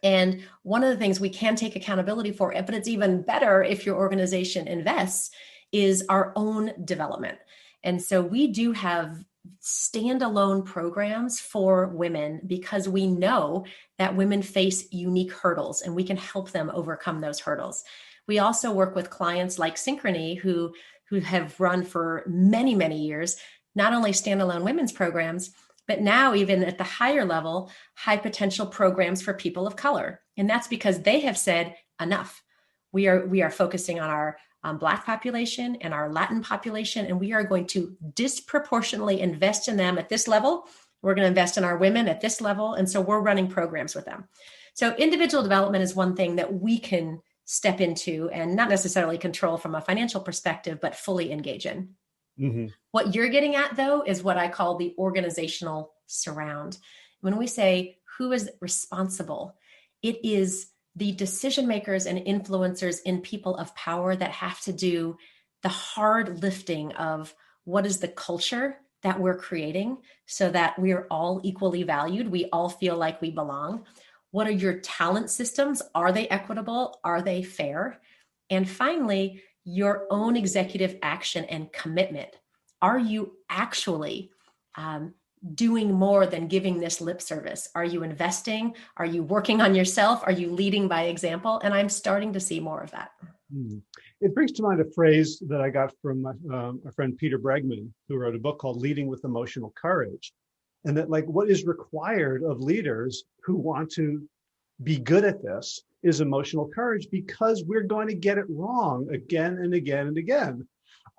And one of the things we can take accountability for, but it's even better if your organization invests, is our own development. And so we do have standalone programs for women because we know that women face unique hurdles and we can help them overcome those hurdles. We also work with clients like Synchrony who have run for many, many years, not only standalone women's programs, but now even at the higher level, high potential programs for people of color. And that's because they have said, enough. We are focusing on our Black population and our Latin population, and we are going to disproportionately invest in them at this level. We're going to invest in our women at this level. And so we're running programs with them. So individual development is one thing that we can step into and not necessarily control from a financial perspective, but fully engage in. Mm-hmm. What you're getting at, though, is what I call the organizational surround. When we say who is responsible, it is the decision makers and influencers in people of power that have to do the hard lifting of what is the culture that we're creating so that we are all equally valued. We all feel like we belong. What are your talent systems? Are they equitable? Are they fair? And finally, your own executive action and commitment. Are you actually doing more than giving this lip service? Are you investing? Are you working on yourself? Are you leading by example? And I'm starting to see more of that. It brings to mind a phrase that I got from my friend Peter Bregman, who wrote a book called Leading with Emotional Courage. And that, like, what is required of leaders who want to be good at this is emotional courage, because we're going to get it wrong again and again and again.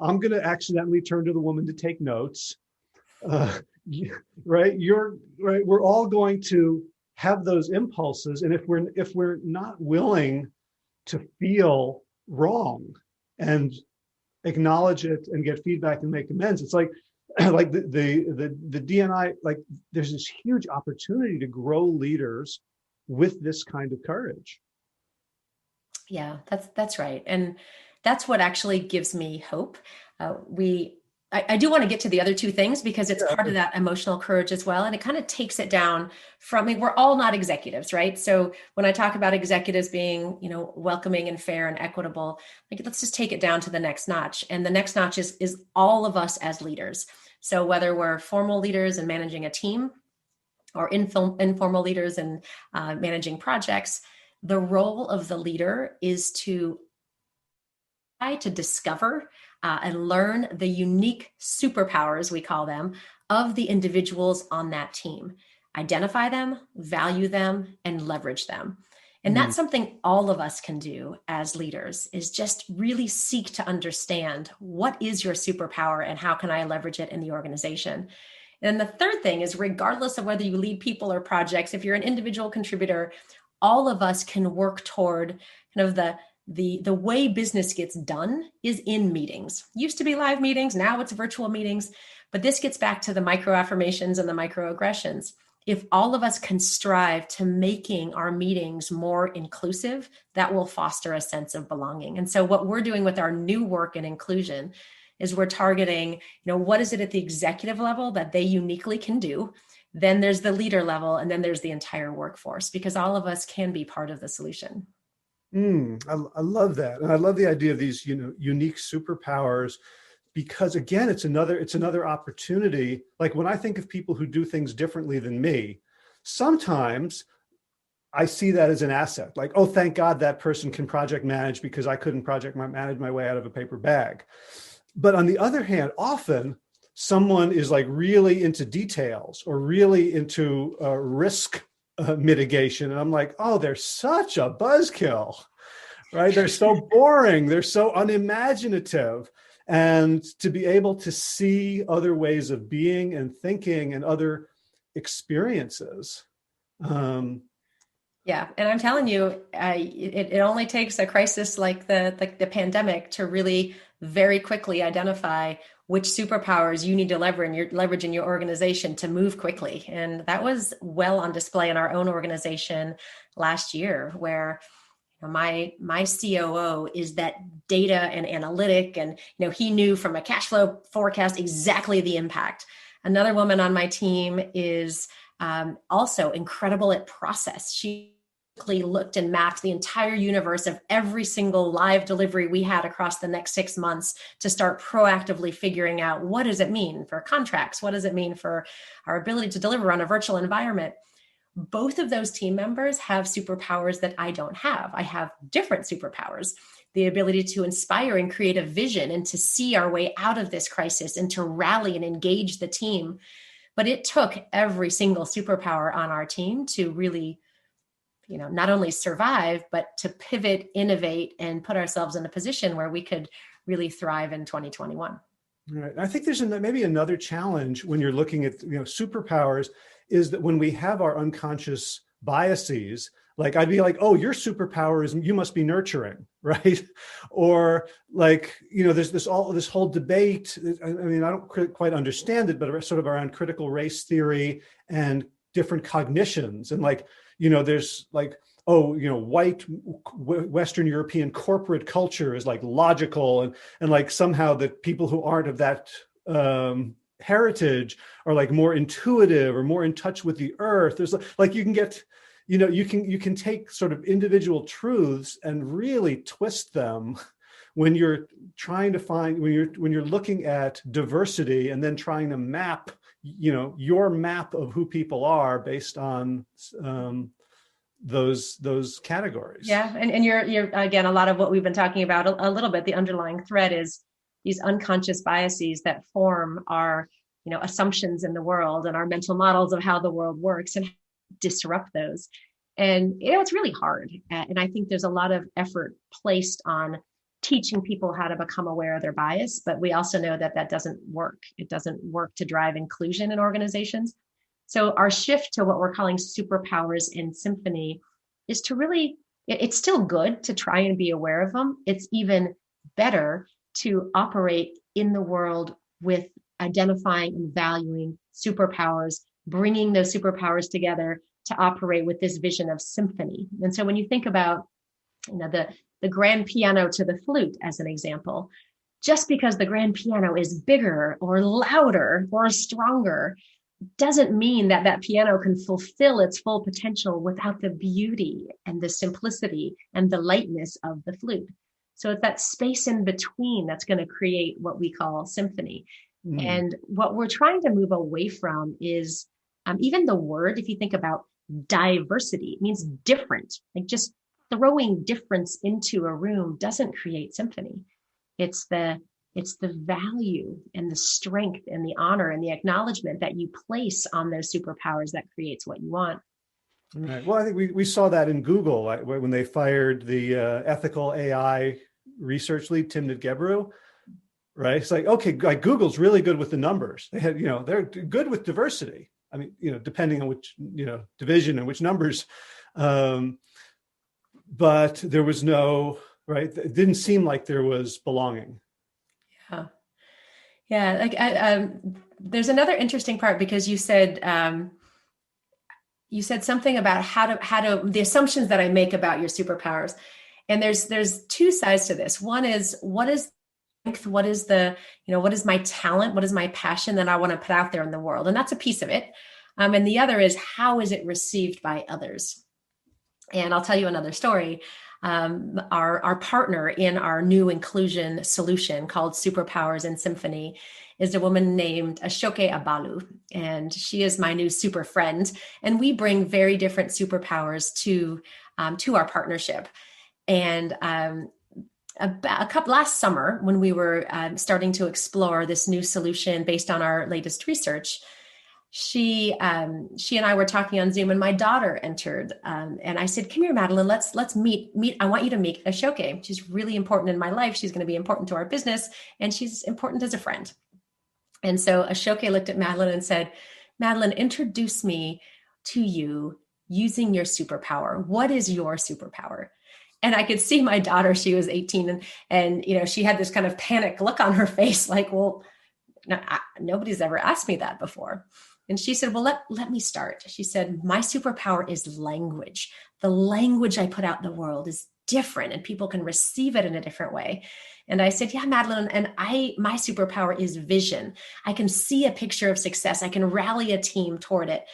I'm going to accidentally turn to the woman to take notes. Right? Right. We're all going to have those impulses, and if we're not willing to feel wrong and acknowledge it and get feedback and make amends, it's like the D&I, like, there's this huge opportunity to grow leaders with this kind of courage. Yeah, that's right. And that's what actually gives me hope. I do want to get to the other two things because it's part of that emotional courage as well. And it kind of takes it down from, we're all not executives, right? So when I talk about executives being, welcoming and fair and equitable, like, let's just take it down to the next notch. And the next notch is all of us as leaders. So whether we're formal leaders and managing a team or informal leaders and managing projects, the role of the leader is to try to discover and learn the unique superpowers, we call them, of the individuals on that team. Identify them, value them, and leverage them. And that's something all of us can do as leaders, is just really seek to understand what is your superpower and how can I leverage it in the organization. And the third thing is, regardless of whether you lead people or projects, if you're an individual contributor, all of us can work toward kind of the way business gets done is in meetings. Used to be live meetings, now it's virtual meetings, but this gets back to the micro affirmations and the microaggressions. if all of us can strive to making our meetings more inclusive, that will foster a sense of belonging. And so what we're doing with our new work in inclusion is we're targeting, what is it at the executive level that they uniquely can do? Then there's the leader level, and then there's the entire workforce, because all of us can be part of the solution. I love that. And I love the idea of these, unique superpowers, because again, it's another opportunity. Like when I think of people who do things differently than me, sometimes I see that as an asset. Like, oh, thank God that person can project manage because I couldn't manage my way out of a paper bag. But on the other hand, often someone is like really into details or really into risk mitigation. And I'm like, oh, they're such a buzzkill, right? They're so boring. They're so unimaginative. And to be able to see other ways of being and thinking and other experiences. Yeah, and I'm telling you, it only takes a crisis like the pandemic to really very quickly identify which superpowers you need to leverage in your organization to move quickly. And that was well on display in our own organization last year, where my COO is that data and analytic, and he knew from a cash flow forecast exactly the impact. Another woman on my team is also incredible at process. She looked and mapped the entire universe of every single live delivery we had across the next 6 months to start proactively figuring out, what does it mean for contracts? What does it mean for our ability to deliver on a virtual environment? Both of those team members have superpowers that I don't have. I have different superpowers: the ability to inspire and create a vision and to see our way out of this crisis and to rally and engage the team. But it took every single superpower on our team to really, not only survive, but to pivot, innovate, and put ourselves in a position where we could really thrive in 2021. Right. I think there's maybe another challenge when you're looking at superpowers, is that when we have our unconscious biases, like I'd be like, oh, your superpower is you must be nurturing, right? Or like, there's this whole debate. I mean, I don't quite understand it, but sort of around critical race theory and different cognitions. And like, there's like, oh, white Western European corporate culture is like logical, and like somehow that people who aren't of that heritage are like more intuitive or more in touch with the earth. There's like you can get, you can take sort of individual truths and really twist them when you're trying to find, when you're looking at diversity and then trying to map, your map of who people are based on those categories. Yeah, and you're again, a lot of what we've been talking about a little bit. The underlying thread is these unconscious biases that form our assumptions in the world and our mental models of how the world works, and disrupt those. And it's really hard. And I think there's a lot of effort placed on teaching people how to become aware of their bias, but we also know that doesn't work. It doesn't work to drive inclusion in organizations. So our shift to what we're calling superpowers in Symphony is to really, it's still good to try and be aware of them. It's even better to operate in the world with identifying and valuing superpowers, bringing those superpowers together to operate with this vision of symphony. And so when you think about the grand piano to the flute as an example, just because the grand piano is bigger or louder or stronger doesn't mean that piano can fulfill its full potential without the beauty and the simplicity and the lightness of the flute. So it's that space in between that's going to create what we call symphony. And what we're trying to move away from is even the word, if you think about diversity, it means different. Like just throwing difference into a room doesn't create symphony. It's the value and the strength and the honor and the acknowledgement that you place on those superpowers that creates what you want. Right. Well, I think we saw that in Google when they fired the ethical AI research lead, Timnit Gebru. Right. It's like, okay, like Google's really good with the numbers. They had, they're good with diversity. I mean, depending on which, division and which numbers. But there was no, right. It didn't seem like there was belonging. Yeah. Yeah. Like there's another interesting part, because you said you said something about how to the assumptions that I make about your superpowers. And there's two sides to this. One is, what is strength? What is what is my talent? What is my passion that I want to put out there in the world? And that's a piece of it. And the other is, how is it received by others? And I'll tell you another story. Our partner in our new inclusion solution called Superpowers in Symphony is a woman named Ashoke Abalu, and she is my new super friend. And we bring very different superpowers to our partnership. And last summer, when we were starting to explore this new solution based on our latest research, she and I were talking on Zoom, and my daughter entered, and I said, "Come here, Madeline. Let's meet. I want you to meet Ashoke. She's really important in my life. She's going to be important to our business, and she's important as a friend." And so Ashoke looked at Madeline and said, "Madeline, introduce me to you using your superpower. What is your superpower?" And I could see my daughter, she was 18, and she had this kind of panic look on her face, like, well, no, nobody's ever asked me that before. And she said, well, let me start. She said, my superpower is language. The language I put out in the world is different, and people can receive it in a different way. And I said, yeah, Madeline, and my superpower is vision. I can see a picture of success. I can rally a team toward it.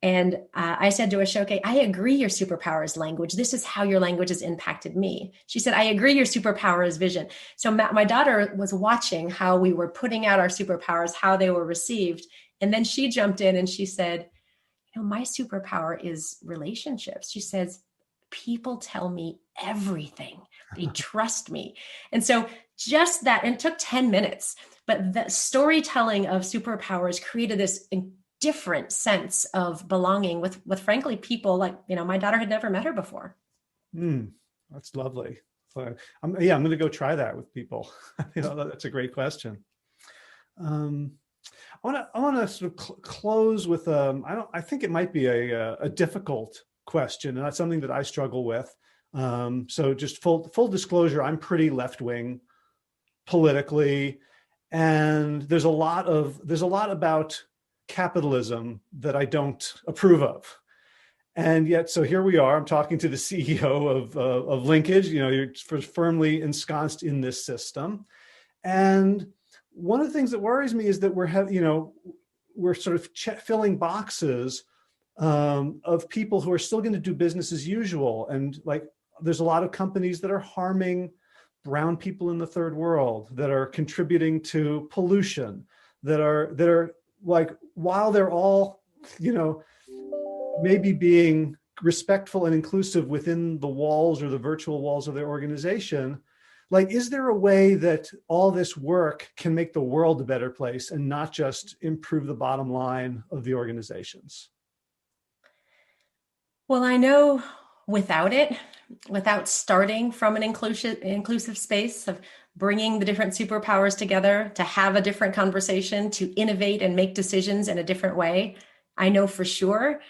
And I said to Ashoke, I agree your superpower is language. This is how your language has impacted me. She said, I agree your superpower is vision. So my daughter was watching how we were putting out our superpowers, how they were received. And then she jumped in and she said, my superpower is relationships. She says, people tell me everything. They trust me. And so just that, and it took 10 minutes, but the storytelling of superpowers created this different sense of belonging with frankly people like my daughter had never met her before. That's lovely. So I'm going to go try that with people. That's a great question. I want to sort of close with I think it might be a difficult question, and that's something that I struggle with. So just full disclosure, I'm pretty left-wing politically, and there's a lot about capitalism that I don't approve of. And yet, so here we are, I'm talking to the CEO of Linkage, you're firmly ensconced in this system. And one of the things that worries me is that we're sort of filling boxes of people who are still going to do business as usual. And like, there's a lot of companies that are harming brown people in the third world, that are contributing to pollution, that are like, while they're all, maybe being respectful and inclusive within the walls or the virtual walls of their organization, like, is there a way that all this work can make the world a better place and not just improve the bottom line of the organizations? Well, I know without starting from an inclusive space of bringing the different superpowers together to have a different conversation, to innovate and make decisions in a different way, I know for sure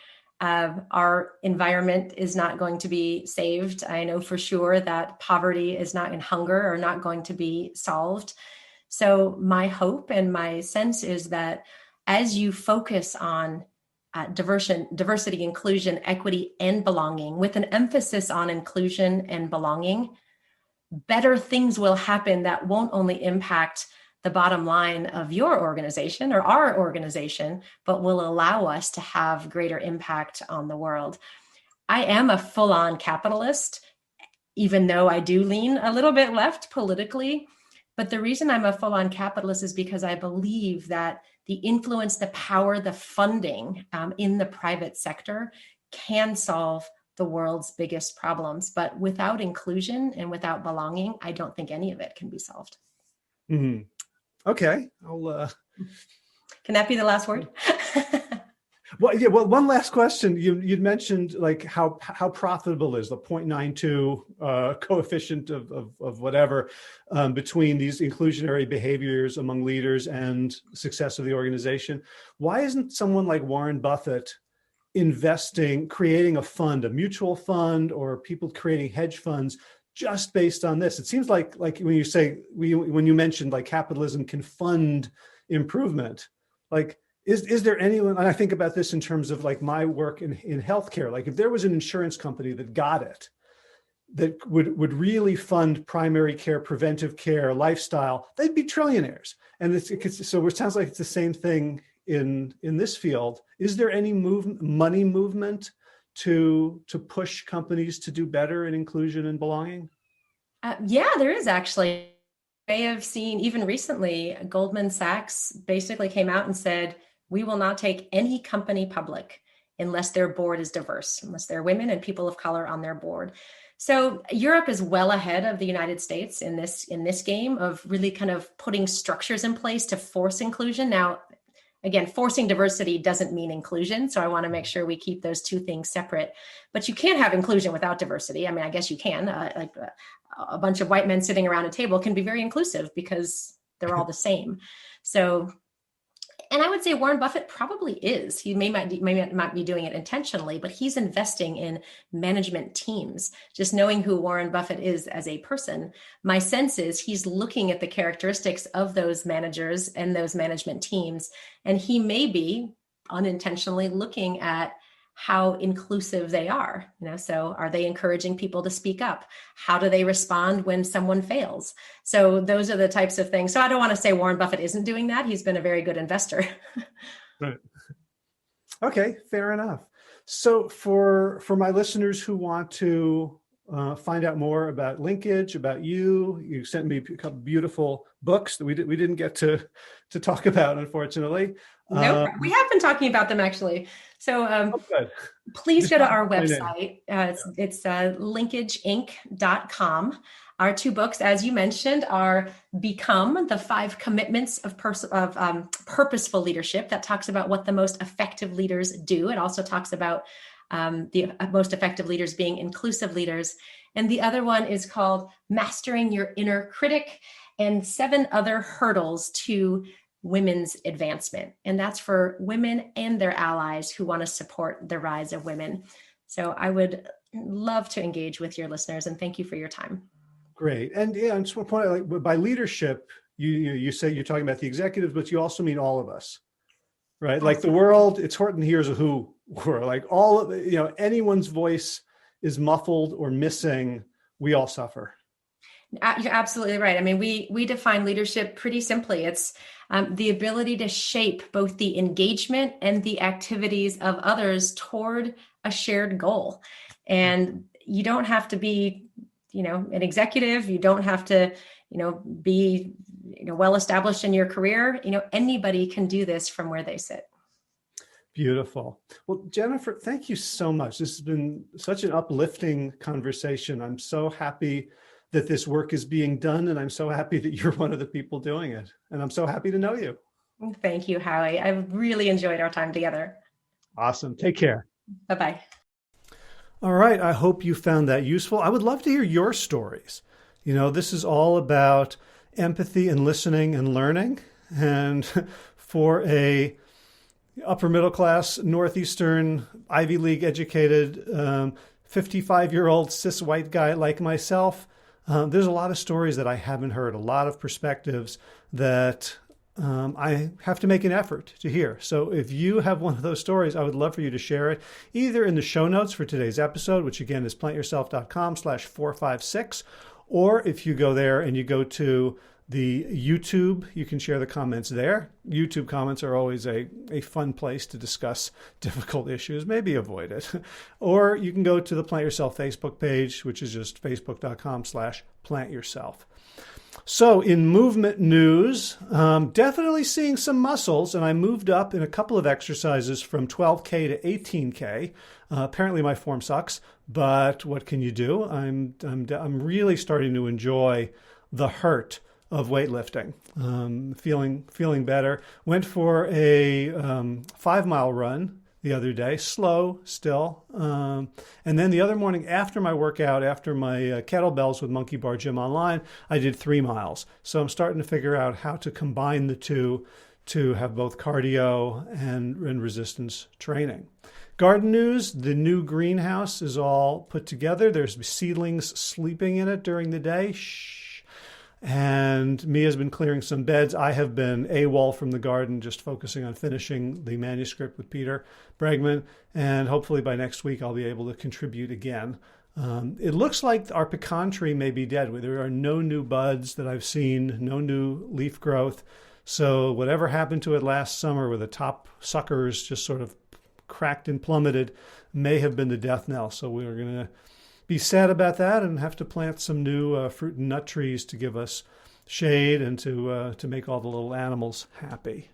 our environment is not going to be saved. I know for sure that poverty is not, and hunger are not going to be solved. So my hope and my sense is that as you focus on diversity, inclusion, equity, and belonging, with an emphasis on inclusion and belonging, better things will happen that won't only impact the bottom line of your organization or our organization, but will allow us to have greater impact on the world. I am a full-on capitalist, even though I do lean a little bit left politically. But the reason I'm a full-on capitalist is because I believe that the influence, the power, the funding in the private sector can solve the world's biggest problems. But without inclusion and without belonging, I don't think any of it can be solved. Mm-hmm. Okay. Can that be the last word? Well, yeah. Well, one last question. You'd mentioned like how profitable is the 0.92 coefficient of whatever between these inclusionary behaviors among leaders and success of the organization. Why isn't someone like Warren Buffett creating a fund, a mutual fund, or people creating hedge funds just based on this? It seems like when you mentioned like capitalism can fund improvement, like Is there anyone, and I think about this in terms of like my work in healthcare, like if there was an insurance company that got it, that would really fund primary care, preventive care, lifestyle, they'd be trillionaires. And so it sounds like it's the same thing in this field. Is there any money movement to push companies to do better in inclusion and belonging? Yeah, there is actually. I may have seen even recently, Goldman Sachs basically came out and said, we will not take any company public unless their board is diverse, unless there are women and people of color on their board. So Europe is well ahead of the United States in this game of really kind of putting structures in place to force inclusion. Now, again, forcing diversity doesn't mean inclusion. So I want to make sure we keep those two things separate. But you can't have inclusion without diversity. I mean, I guess you can. A bunch of white men sitting around a table can be very inclusive because they're all the same. So, and I would say Warren Buffett probably is. He may not be doing it intentionally, but he's investing in management teams. Just knowing who Warren Buffett is as a person, my sense is he's looking at the characteristics of those managers and those management teams, and he may be unintentionally looking at how inclusive they are. So are they encouraging people to speak up? How do they respond when someone fails? So those are the types of things. So I don't want to say Warren Buffett isn't doing that. He's been a very good investor. Right. Okay, fair enough. So for my listeners who want to find out more about Linkage, about you sent me a couple beautiful books that we didn't get to talk about, unfortunately. Nope, we have been talking about them actually. So please go to our website. It's linkageinc.com. Our two books, as you mentioned, are Become, the 5 Commitments of Purposeful Leadership. That talks about what the most effective leaders do. It also talks about the most effective leaders being inclusive leaders. And the other one is called Mastering Your Inner Critic and 7 Other Hurdles to Women's Advancement. And that's for women and their allies who want to support the rise of women. So I would love to engage with your listeners, and thank you for your time. Great. And yeah, I just want to point out, like, by leadership, you say you're talking about the executives, but you also mean all of us, right? Absolutely. Like the world, it's Horton Hears a Who. We're like all of anyone's voice is muffled or missing, we all suffer. You're absolutely right. I mean, we define leadership pretty simply. It's the ability to shape both the engagement and the activities of others toward a shared goal. And you don't have to be, an executive. You don't have to, be, well established in your career. Anybody can do this from where they sit. Beautiful. Well, Jennifer, thank you so much. This has been such an uplifting conversation. I'm so happy that this work is being done, and I'm so happy that you're one of the people doing it. And I'm so happy to know you. Thank you, Howie. I've really enjoyed our time together. Awesome. Take care. Bye-bye. All right. I hope you found that useful. I would love to hear your stories. This is all about empathy and listening and learning. And for a upper middle class, Northeastern, Ivy League educated, 55-year-old cis white guy like myself, there's a lot of stories that I haven't heard, a lot of perspectives that I have to make an effort to hear. So if you have one of those stories, I would love for you to share it either in the show notes for today's episode, which again is plantyourself.com/456, or if you go there and you go to the YouTube, you can share the comments there. YouTube comments are always a fun place to discuss difficult issues, maybe avoid it. Or you can go to the Plant Yourself Facebook page, which is just facebook.com/plantyourself. So in movement news, definitely seeing some muscles, and I moved up in a couple of exercises from 12K to 18K. Apparently my form sucks, but what can you do? I'm really starting to enjoy the hurt of weightlifting, feeling better. Went for a 5-mile run the other day, slow still. And then the other morning after my workout, after my kettlebells with Monkey Bar Gym Online, I did 3 miles. So I'm starting to figure out how to combine the two to have both cardio and resistance training. Garden news, the new greenhouse is all put together. There's seedlings sleeping in it during the day. Shh. And Mia's been clearing some beds. I have been AWOL from the garden, just focusing on finishing the manuscript with Peter Bregman. And hopefully by next week, I'll be able to contribute again. It looks like our pecan tree may be dead. There are no new buds that I've seen, no new leaf growth. So whatever happened to it last summer where the top suckers just sort of cracked and plummeted may have been the death knell. So we're going to be sad about that and have to plant some new fruit and nut trees to give us shade and to make all the little animals happy.